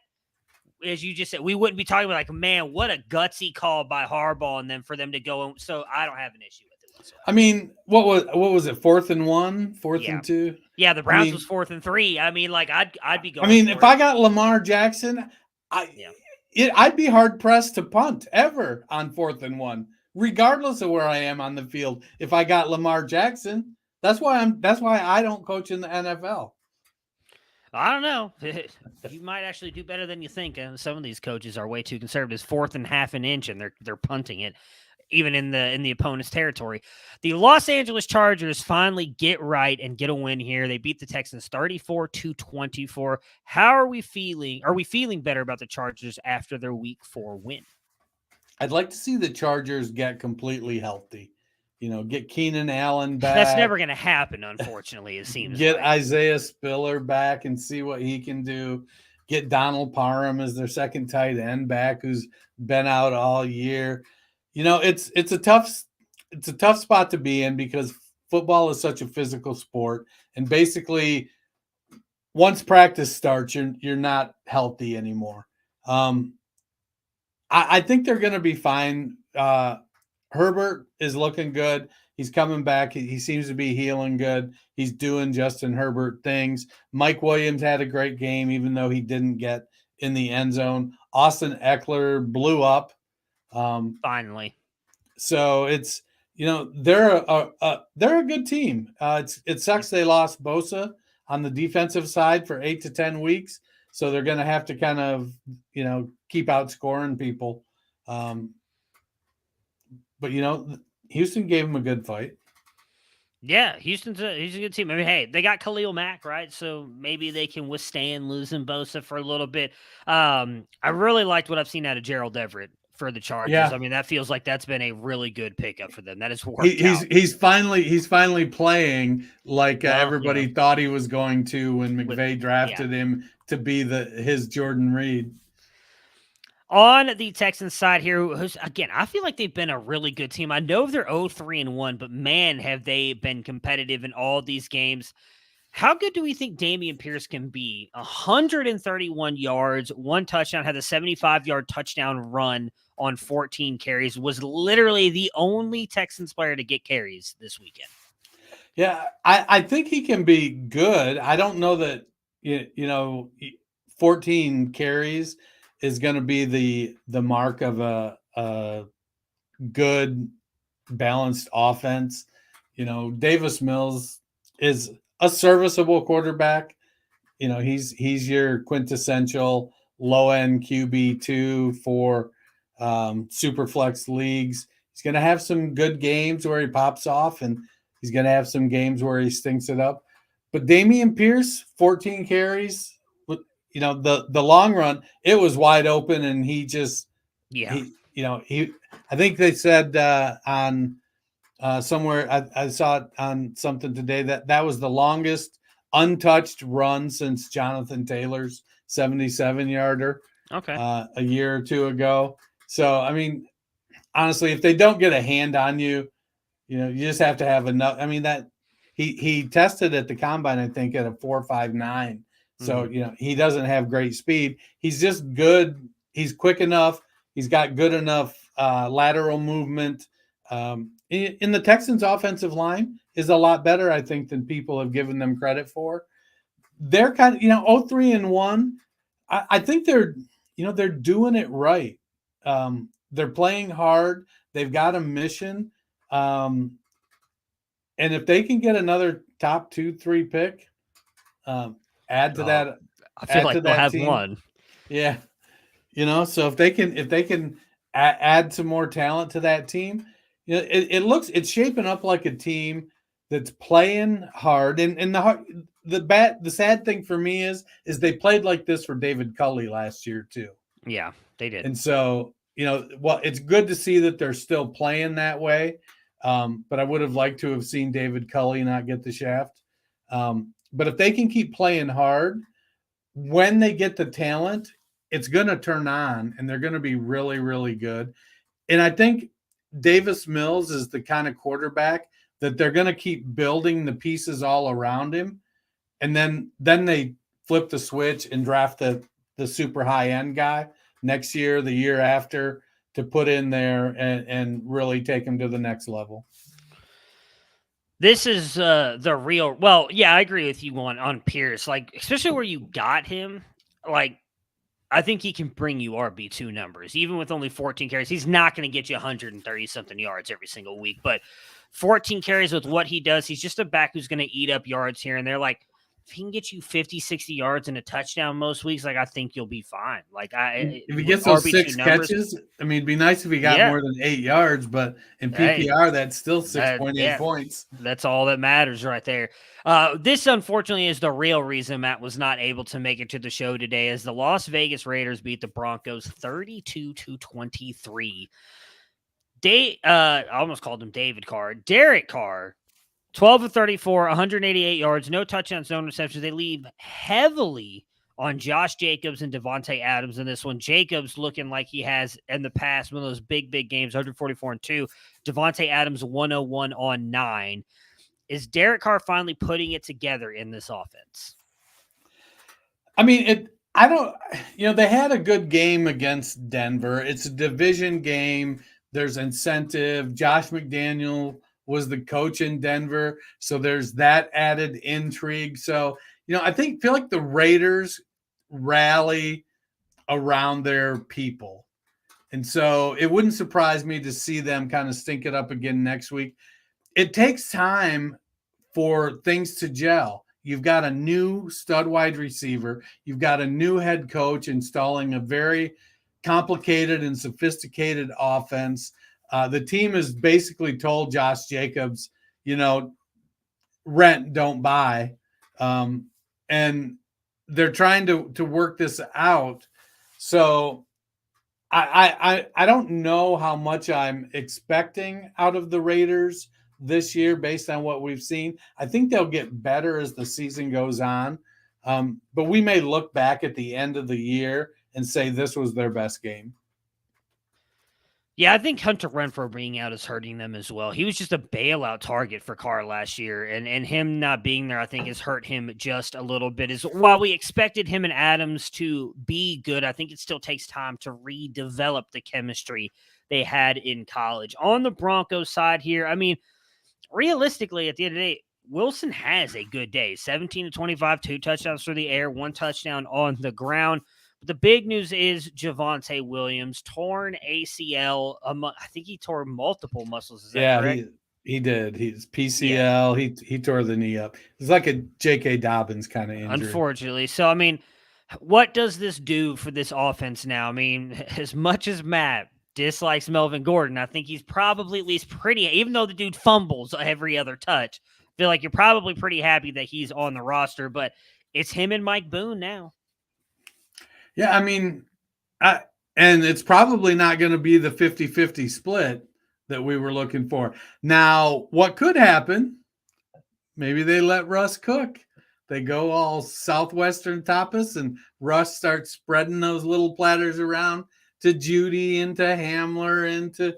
as you just said, we wouldn't be talking about like, man, what a gutsy call by Harbaugh, and then for them to go. So I don't have an issue with it whatsoever. I mean, what was it? 4th and 1, 4th and 2. Yeah, the Browns was 4th and 3. I mean, like I'd be going. I mean, if I got Lamar Jackson, I'd be hard pressed to punt ever on 4th and 1, regardless of where I am on the field. If I got Lamar Jackson, that's why I don't coach in the NFL. I don't know. You might actually do better than you think. Some of these coaches are way too conservative. 4th and half an inch, and they're punting it, even in the opponent's territory. The Los Angeles Chargers finally get right and get a win here. They beat the Texans 34-24. How are we feeling? Are we feeling better about the Chargers after their Week 4 win? I'd like to see the Chargers get completely healthy. Get Keenan Allen back. That's never going to happen, unfortunately, it seems. Get Isaiah Spiller back and see what he can do. Get Donald Parham as their second tight end back, who's been out all year. It's a tough spot to be in because football is such a physical sport, and basically, once practice starts, you're not healthy anymore. I think they're going to be fine. Herbert is looking good. He's coming back. He seems to be healing good. He's doing Justin Herbert things. Mike Williams had a great game, even though he didn't get in the end zone. Austin Eckler blew up. Finally. So it's, they're a good team. It sucks they lost Bosa on the defensive side for 8 to 10 weeks. So they're going to have to kind of, keep outscoring people. But Houston gave him a good fight. Yeah, he's a good team. I mean, hey, they got Khalil Mack, right? So maybe they can withstand losing Bosa for a little bit. I really liked what I've seen out of Gerald Everett for the Chargers. Yeah. I mean, that feels like that's been a really good pickup for them. That has worked out. He's finally playing like everybody thought he was going to when McVay drafted him to be his Jordan Reed. On the Texans side here, who's, again, I feel like they've been a really good team. I know they're 0-3-1, but man, have they been competitive in all these games. How good do we think Damien Pierce can be? 131 yards, 1 touchdown, had a 75-yard touchdown run on 14 carries, was literally the only Texans player to get carries this weekend. Yeah, I think he can be good. I don't know that, 14 carries is going to be the mark of a good, balanced offense. Davis Mills is a serviceable quarterback. He's your quintessential low-end QB2 for super flex leagues. He's going to have some good games where he pops off, and he's going to have some games where he stinks it up. But Damien Pierce, 14 carries, the long run, it was wide open, and he just, I think they said on somewhere, I saw it on something today that was the longest untouched run since Jonathan Taylor's 77-yarder a year or two ago. So, I mean, honestly, if they don't get a hand on you, you just have to have enough. I mean, that he tested at the combine, I think, at a 4.59. So, he doesn't have great speed. He's just good. He's quick enough. He's got good enough lateral movement. In the Texans' offensive line is a lot better, I think, than people have given them credit for. They're kind of, 0-3-1. I think they're doing it right. They're playing hard. They've got a mission. And if they can get another top 2-3 pick, add to that. I feel like they'll have team. one. Yeah. So if they can add some more talent to that team, it's shaping up like a team that's playing hard. And the sad thing for me is they played like this for David Culley last year too. Yeah, they did. And so, it's good to see that they're still playing that way. But I would have liked to have seen David Culley not get the shaft. But if they can keep playing hard, when they get the talent, it's going to turn on and they're going to be really, really good. And I think Davis Mills is the kind of quarterback that they're going to keep building the pieces all around him. And then they flip the switch and draft the super high end guy next year, the year after, to put in there and really take him to the next level. This is the real. Well, yeah, I agree with you on Pierce. Like, especially where you got him. Like, I think he can bring you RB2 numbers, even with only 14 carries. He's not going to get you 130 something yards every single week, but 14 carries with what he does, he's just a back who's going to eat up yards here and there. Like, if he can get you 50, 60 yards and a touchdown most weeks, like, I think you'll be fine. Like, if he gets those RB2 6 catches, I mean, it'd be nice if he got more than 8 yards, but in PPR, that's still 6.8 points. That's all that matters right there. This, unfortunately, is the real reason Matt was not able to make it to the show today, as the Las Vegas Raiders beat the Broncos 32-23. I almost called him David Carr. Derek Carr, 12 of 34, 188 yards, no touchdowns, no interceptions. They leave heavily on Josh Jacobs and Devontae Adams in this one. Jacobs looking like he has in the past, one of those big games, 144-2. Devontae Adams 101 on 9. Is Derek Carr finally putting it together in this offense? I mean, they had a good game against Denver. It's a division game. There's incentive. Josh McDaniel was the coach in Denver, so there's that added intrigue. So, I feel like the Raiders rally around their people. And so it wouldn't surprise me to see them kind of stink it up again next week. It takes time for things to gel. You've got a new stud wide receiver. You've got a new head coach installing a very complicated and sophisticated offense. The team has basically told Josh Jacobs, rent, don't buy. And they're trying to work this out. So I don't know how much I'm expecting out of the Raiders this year based on what we've seen. I think they'll get better as the season goes on. But we may look back at the end of the year and say this was their best game. Yeah, I think Hunter Renfrow being out is hurting them as well. He was just a bailout target for Carr last year, and him not being there, I think, has hurt him just a little bit. As while we expected him and Adams to be good, I think it still takes time to redevelop the chemistry they had in college. On the Broncos side here, I mean, realistically, at the end of the day, Wilson has a good day. 17 to 25, 2 touchdowns through the air, 1 touchdown on the ground. But the big news is Javonte Williams, torn ACL. I think he tore multiple muscles. Is that correct? He did. He's PCL. Yeah. He tore the knee up. It's like a J.K. Dobbins kind of injury. Unfortunately. So, I mean, what does this do for this offense now? I mean, as much as Matt dislikes Melvin Gordon, I think he's probably at least pretty, even though the dude fumbles every other touch, I feel like you're probably pretty happy that he's on the roster, but it's him and Mike Boone now. Yeah, I mean, and it's probably not going to be the 50-50 split that we were looking for. Now, what could happen, maybe they let Russ cook. They go all Southwestern tapas, and Russ starts spreading those little platters around to Judy and to Hamler and to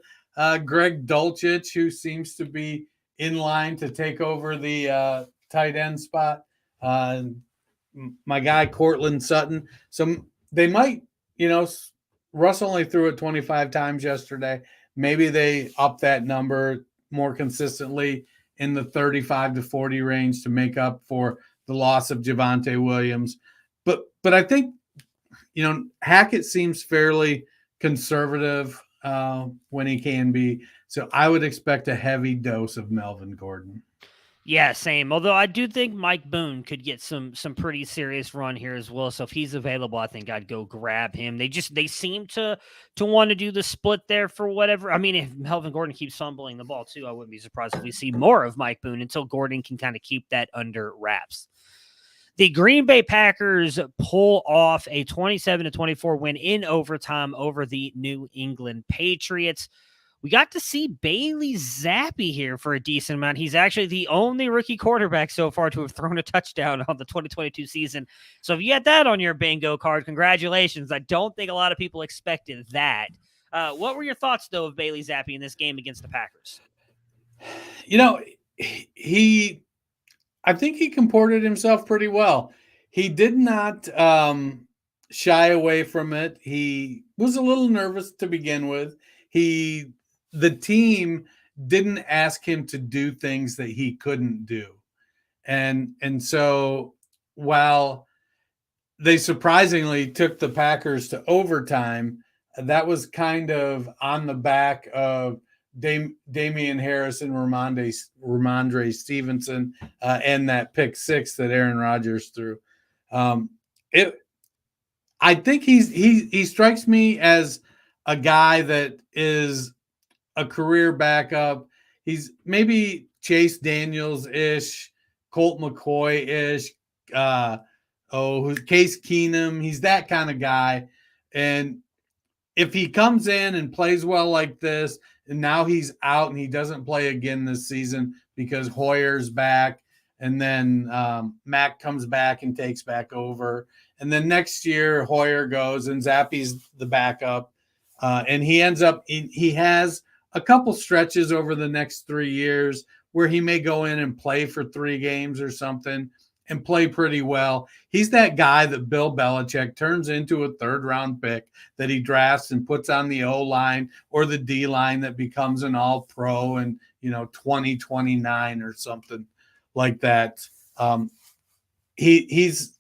Greg Dulcich, who seems to be in line to take over the tight end spot. My guy, Cortland Sutton. So they might, Russ only threw it 25 times yesterday. Maybe they up that number more consistently in the 35 to 40 range to make up for the loss of Javonte Williams. But I think, Hackett seems fairly conservative when he can be. So I would expect a heavy dose of Melvin Gordon. Yeah, same. Although I do think Mike Boone could get some pretty serious run here as well. So if he's available, I think I'd go grab him. They seem to want to do the split there for whatever. I mean, if Melvin Gordon keeps fumbling the ball too, I wouldn't be surprised if we see more of Mike Boone until Gordon can kind of keep that under wraps. The Green Bay Packers pull off a 27-24 win in overtime over the New England Patriots. We got to see Bailey Zappi here for a decent amount. He's actually the only rookie quarterback so far to have thrown a touchdown on the 2022 season. So if you had that on your bingo card, congratulations. I don't think a lot of people expected that. What were your thoughts, though, of Bailey Zappi in this game against the Packers? I think he comported himself pretty well. He did not shy away from it. He was a little nervous to begin with. The team didn't ask him to do things that he couldn't do. And so while they surprisingly took the Packers to overtime, that was kind of on the back of Damian Harris and Ramondre Stevenson and that pick six that Aaron Rodgers threw. I think he strikes me as a guy that is a career backup. He's maybe Chase Daniels-ish, Colt McCoy-ish, Case Keenum. He's that kind of guy. And if he comes in and plays well like this, and now he's out and he doesn't play again this season because Hoyer's back, and then Mack comes back and takes back over. And then next year, Hoyer goes and Zappi's the backup. And he has a couple stretches over the next 3 years where he may go in and play for 3 games or something and play pretty well. He's that guy that Bill Belichick turns into a 3rd-round pick that he drafts and puts on the O-line or the D-line that becomes an all-pro in 2029 or something like that. He's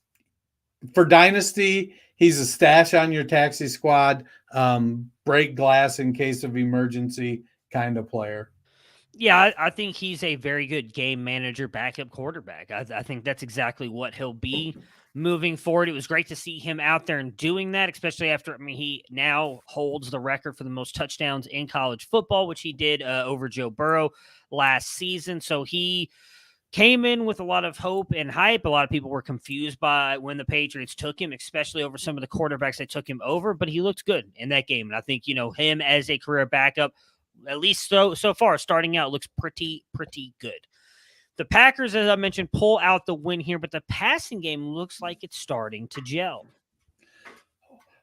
for Dynasty, he's a stash on your taxi squad, break glass in case of emergency kind of player. Yeah, I think he's a very good game manager, backup quarterback. I think that's exactly what he'll be moving forward. It was great to see him out there and doing that, especially after, he now holds the record for the most touchdowns in college football, which he did over Joe Burrow last season. So he came in with a lot of hope and hype. A lot of people were confused by when the Patriots took him, especially over some of the quarterbacks that took him over, but he looked good in that game. And I think, him as a career backup, at least so far, starting out, looks pretty good. The Packers, as I mentioned, pull out the win here, but the passing game looks like it's starting to gel.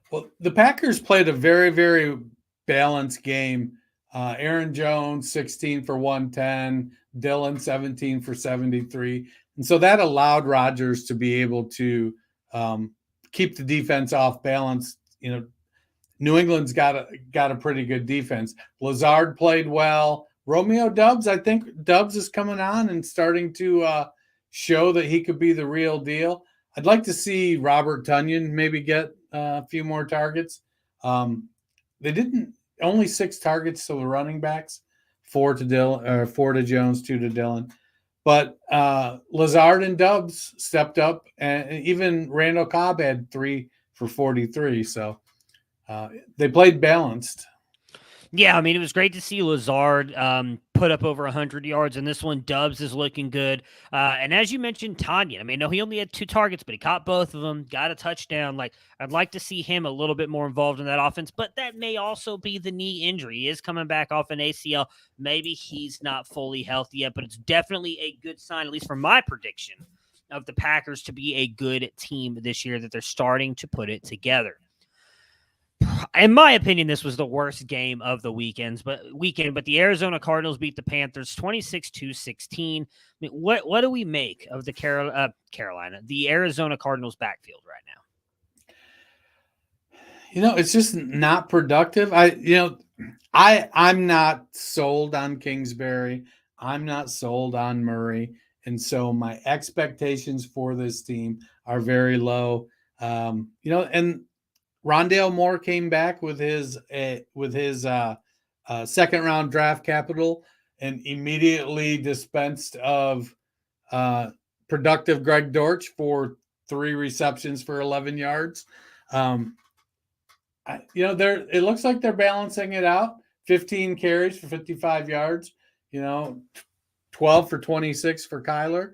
Well, the Packers played a very, very balanced game. Aaron Jones, 16 for 110, Dillon, 17 for 73. And so that allowed Rodgers to be able to keep the defense off balance. New England's got a pretty good defense. Lazard played well. Romeo Doubs, I think Doubs is coming on and starting to show that he could be the real deal. I'd like to see Robert Tonyan maybe get a few more targets. They didn't. Only 6 targets to the running backs, 4 to Jones, 2 to Dillon. But Lazard and Doubs stepped up, and even Randall Cobb had 3 for 43. So they played balanced. Yeah, I mean, it was great to see Lazard put up over 100 yards, and this one, Doubs is looking good. And as you mentioned, Tonyan, I mean, no, he only had 2 targets, but he caught both of them, got a touchdown. Like, I'd like to see him a little bit more involved in that offense, but that may also be the knee injury. He is coming back off an ACL. Maybe he's not fully healthy yet, but it's definitely a good sign, at least for my prediction, of the Packers to be a good team this year, that they're starting to put it together. In my opinion, this was the worst game of the weekend, but the Arizona Cardinals beat the Panthers 26-16. I mean, what do we make of the the Arizona Cardinals backfield right now? It's just not productive. I'm not sold on Kingsbury. I'm not sold on Murray. And so my expectations for this team are very low. And Rondale Moore came back with his second round draft capital and immediately dispensed of productive Greg Dortch for 3 receptions for 11 yards. It looks like they're balancing it out. 15 carries for 55 yards. 12 for 26 for Kyler.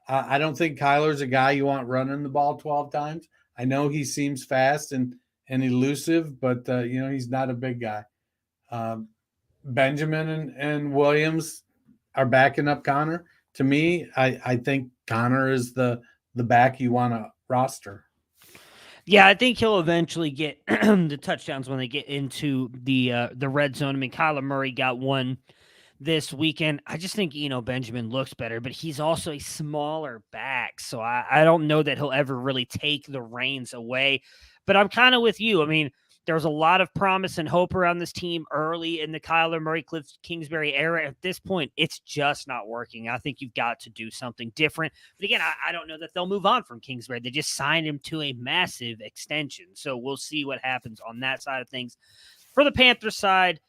I don't think Kyler's a guy you want running the ball 12 times. I know he seems fast and elusive, but he's not a big guy. Benjamin and Williams are backing up Connor. To me, I think Connor is the back you want to roster. Yeah, I think he'll eventually get the touchdowns when they get into the red zone. I mean, Kyler Murray got one this weekend. I just think, Benjamin looks better, but he's also a smaller back. So I don't know that he'll ever really take the reins away. But I'm kind of with you. I mean, there was a lot of promise and hope around this team early in the Kyler Murray, Cliff Kingsbury era. At this point, it's just not working. I think you've got to do something different. But again, I don't know that they'll move on from Kingsbury. They just signed him to a massive extension. So we'll see what happens on that side of things. For the Panthers side,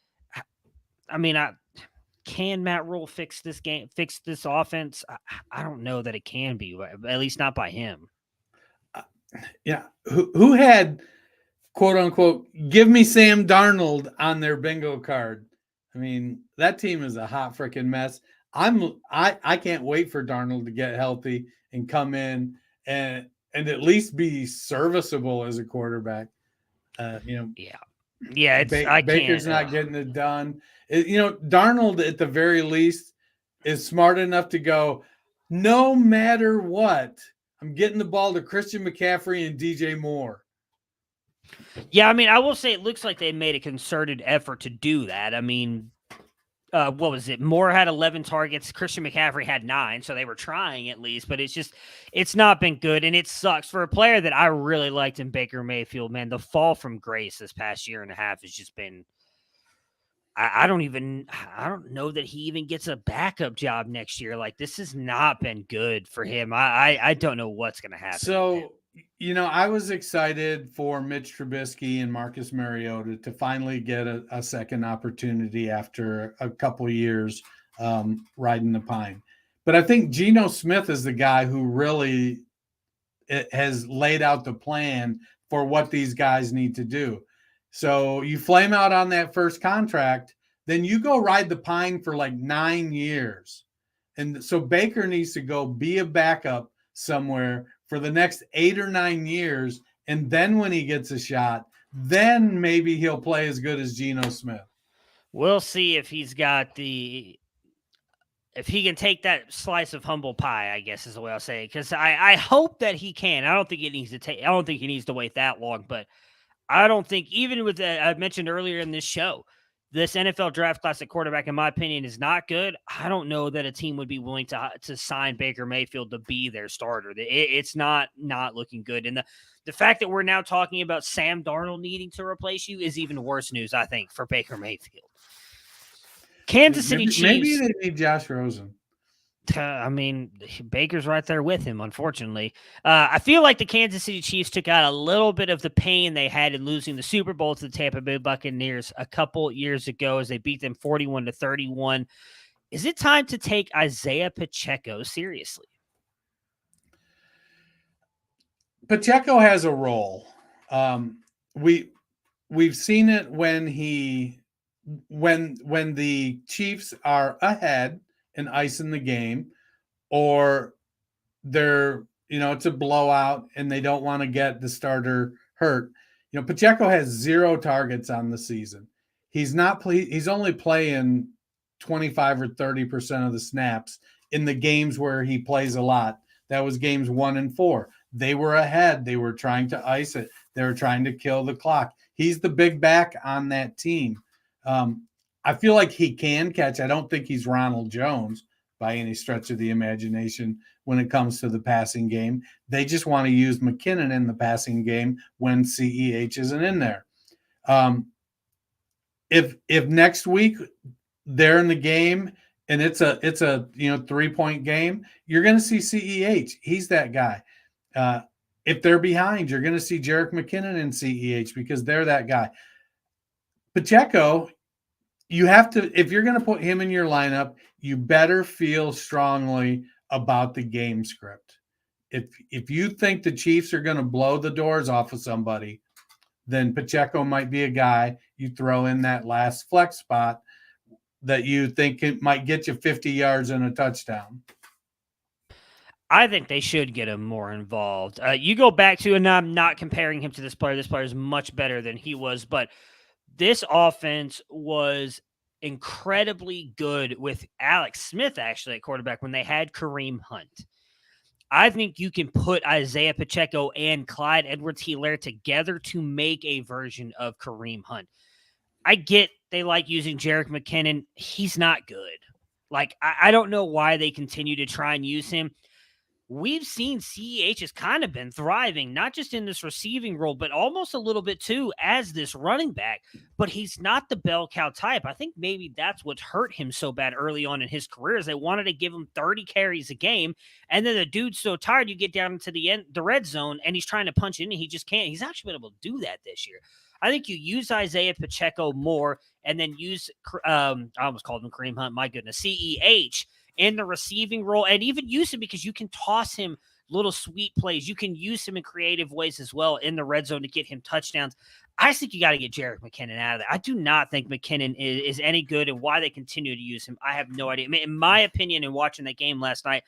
I mean, can Matt Rule fix this game, fix this offense? I don't know that it can be, at least not by him. Yeah. Who had, quote unquote, give me Sam Darnold on their bingo card? I mean, that team is a hot freaking mess. I can't wait for Darnold to get healthy and come in and at least be serviceable as a quarterback. Yeah, Baker's not getting it done. Darnold at the very least is smart enough to go, no matter what, I'm getting the ball to Christian McCaffrey and DJ Moore. Yeah, I mean, I will say it looks like they made a concerted effort to do that. I mean, what was it? Moore had 11 targets. Christian McCaffrey had 9, so they were trying at least, but it's not been good, and it sucks. For a player that I really liked in Baker Mayfield, man, the fall from grace this past year and a half has just been I don't know that he even gets a backup job next year. Like, this has not been good for him. I don't know what's going to happen. So, I was excited for Mitch Trubisky and Marcus Mariota to finally get a second opportunity after a couple years riding the pine. But I think Geno Smith is the guy who really has laid out the plan for what these guys need to do. So you flame out on that first contract, then you go ride the pine for like 9 years. And so Baker needs to go be a backup somewhere for the next 8 or 9 years. And then when he gets a shot, then maybe he'll play as good as Geno Smith. We'll see if he's got if he can take that slice of humble pie, I guess is the way I'll say it. Because I hope that he can. I don't think he needs to wait that long, but I don't think, even with I mentioned earlier in this show, this NFL draft class at quarterback, in my opinion, is not good. I don't know that a team would be willing to sign Baker Mayfield to be their starter. It's not looking good. And the fact that we're now talking about Sam Darnold needing to replace you is even worse news, I think, for Baker Mayfield. Kansas City Chiefs. Maybe they need Josh Rosen. I mean, Baker's right there with him, unfortunately. I feel like the Kansas City Chiefs took out a little bit of the pain they had in losing the Super Bowl to the Tampa Bay Buccaneers a couple years ago as they beat them 41-31. Is it time to take Isaiah Pacheco seriously? Pacheco has a role. We've seen it when the Chiefs are ahead and icing the game, or they're, it's a blowout and they don't want to get the starter hurt. Pacheco has 0 targets on the season. He's only playing 25 or 30% of the snaps in the games where he plays a lot. That was games 1 and 4. They were ahead. They were trying to ice it. They were trying to kill the clock. He's the big back on that team. I feel like he can catch. I don't think he's Ronald Jones by any stretch of the imagination when it comes to the passing game. They just want to use McKinnon in the passing game when CEH isn't in there. If next week they're in the game and it's a 3-point game, you're going to see CEH. He's that guy. If they're behind, you're going to see Jerick McKinnon and CEH because they're that guy. Pacheco, you have to, if you're going to put him in your lineup, you better feel strongly about the game script. If you think the Chiefs are going to blow the doors off of somebody, then Pacheco might be a guy you throw in that last flex spot that you think it might get you 50 yards and a touchdown. I think they should get him more involved. You go back to, and I'm not comparing him to this player. This player is much better than he was, but this offense was incredibly good with Alex Smith, actually, at quarterback when they had Kareem Hunt. I think you can put Isaiah Pacheco and Clyde Edwards-Helaire together to make a version of Kareem Hunt. I get they like using Jerick McKinnon. He's not good. I don't know why they continue to try and use him. We've seen CEH has kind of been thriving, not just in this receiving role, but almost a little bit too as this running back. But he's not the bell cow type. I think maybe that's what hurt him so bad early on in his career is they wanted to give him 30 carries a game. And then the dude's so tired, you get down into the red zone and he's trying to punch in and he just can't. He's actually been able to do that this year. I think you use Isaiah Pacheco more and then use, I almost called him Kareem Hunt, my goodness, CEH in the receiving role, and even use him because you can toss him little sweet plays. You can use him in creative ways as well in the red zone to get him touchdowns. I just think you got to get Jerick McKinnon out of there. I do not think McKinnon is any good, and why they continue to use him, I have no idea. In my opinion, in watching that game last night,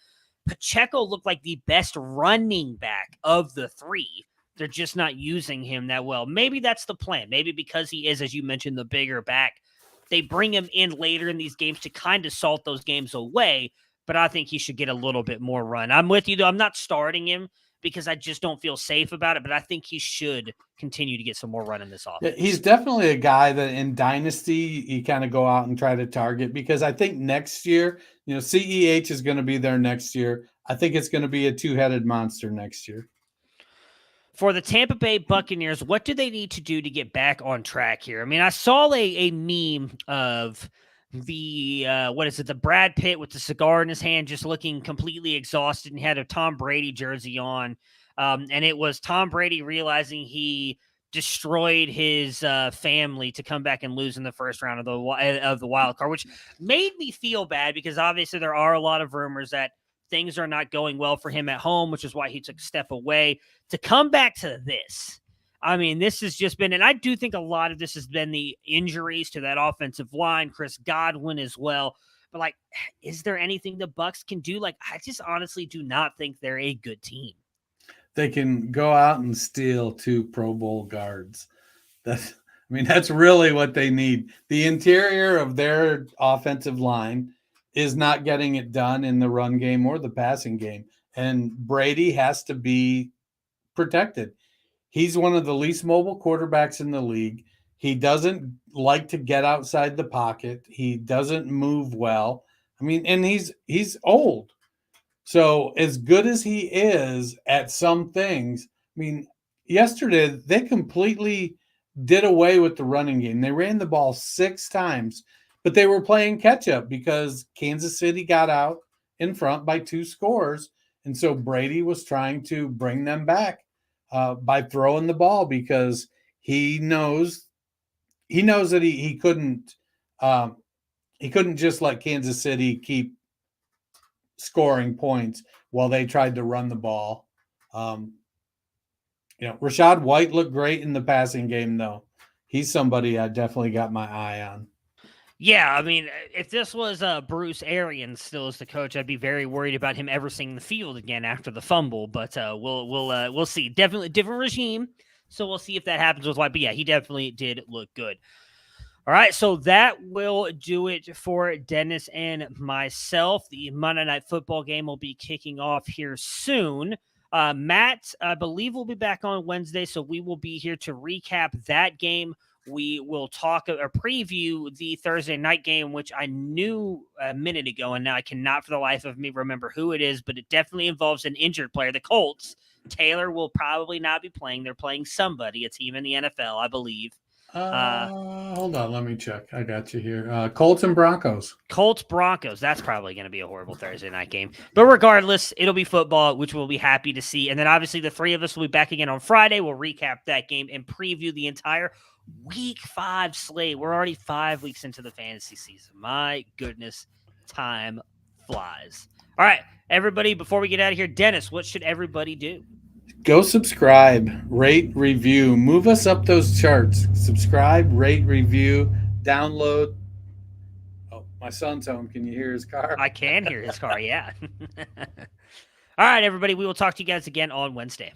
Pacheco looked like the best running back of the three. They're just not using him that well. Maybe that's the plan. Maybe because he is, as you mentioned, the bigger back, they bring him in later in these games to kind of salt those games away, but I think he should get a little bit more run. I'm with you, though. I'm not starting him because I just don't feel safe about it, but I think he should continue to get some more run in this offense. He's definitely a guy that in Dynasty you kind of go out and try to target because I think next year, CEH is going to be there next year. I think it's going to be a two-headed monster next year. For the Tampa Bay Buccaneers, what do they need to do to get back on track here? I mean, I saw a meme of the, the Brad Pitt with the cigar in his hand, just looking completely exhausted, and he had a Tom Brady jersey on. And it was Tom Brady realizing he destroyed his family to come back and lose in the first round of the wild card, which made me feel bad because obviously there are a lot of rumors that things are not going well for him at home, which is why he took a step away. To come back to this, I mean, this has just been, and I do think a lot of this has been the injuries to that offensive line, Chris Godwin as well. But like, is there anything the Bucks can do? Like, I just honestly do not think they're a good team. They can go out and steal 2 Pro Bowl guards. That's really what they need. The interior of their offensive line is not getting it done in the run game or the passing game. And Brady has to be protected. He's one of the least mobile quarterbacks in the league. He doesn't like to get outside the pocket. He doesn't move well. And he's old. So as good as he is at some things, yesterday they completely did away with the running game. They ran the ball 6 times, but they were playing catch up because Kansas City got out in front by 2 scores. And so Brady was trying to bring them back by throwing the ball because he knows that he couldn't just let Kansas City keep scoring points while they tried to run the ball. Rachaad White looked great in the passing game, though. He's somebody I definitely got my eye on. Yeah, if this was Bruce Arians still as the coach, I'd be very worried about him ever seeing the field again after the fumble. But we'll see. Definitely different regime, so we'll see if that happens with White. But yeah, he definitely did look good. All right, so that will do it for Dennis and myself. The Monday Night Football game will be kicking off here soon. Matt, I believe, will be back on Wednesday, so we will be here to recap that game. We will talk or preview the Thursday night game, which I knew a minute ago, and now I cannot for the life of me remember who it is, but it definitely involves an injured player, the Colts. Taylor will probably not be playing. They're playing somebody, a team in the NFL, I believe. Hold on, let me check. I got you here. Colts and Broncos. Colts Broncos. That's probably going to be a horrible Thursday night game. But regardless, it'll be football, which we'll be happy to see. And then obviously the 3 of us will be back again on Friday. We'll recap that game and preview the entire Week 5 slate. We're already 5 weeks into the fantasy season. My goodness, time flies. All right, everybody, before we get out of here, Dennis, what should everybody do? Go subscribe, rate, review, move us up those charts. Subscribe, rate, review, download. Oh, my son's home. Can you hear his car? I can hear his car, yeah. All right, everybody, we will talk to you guys again on Wednesday.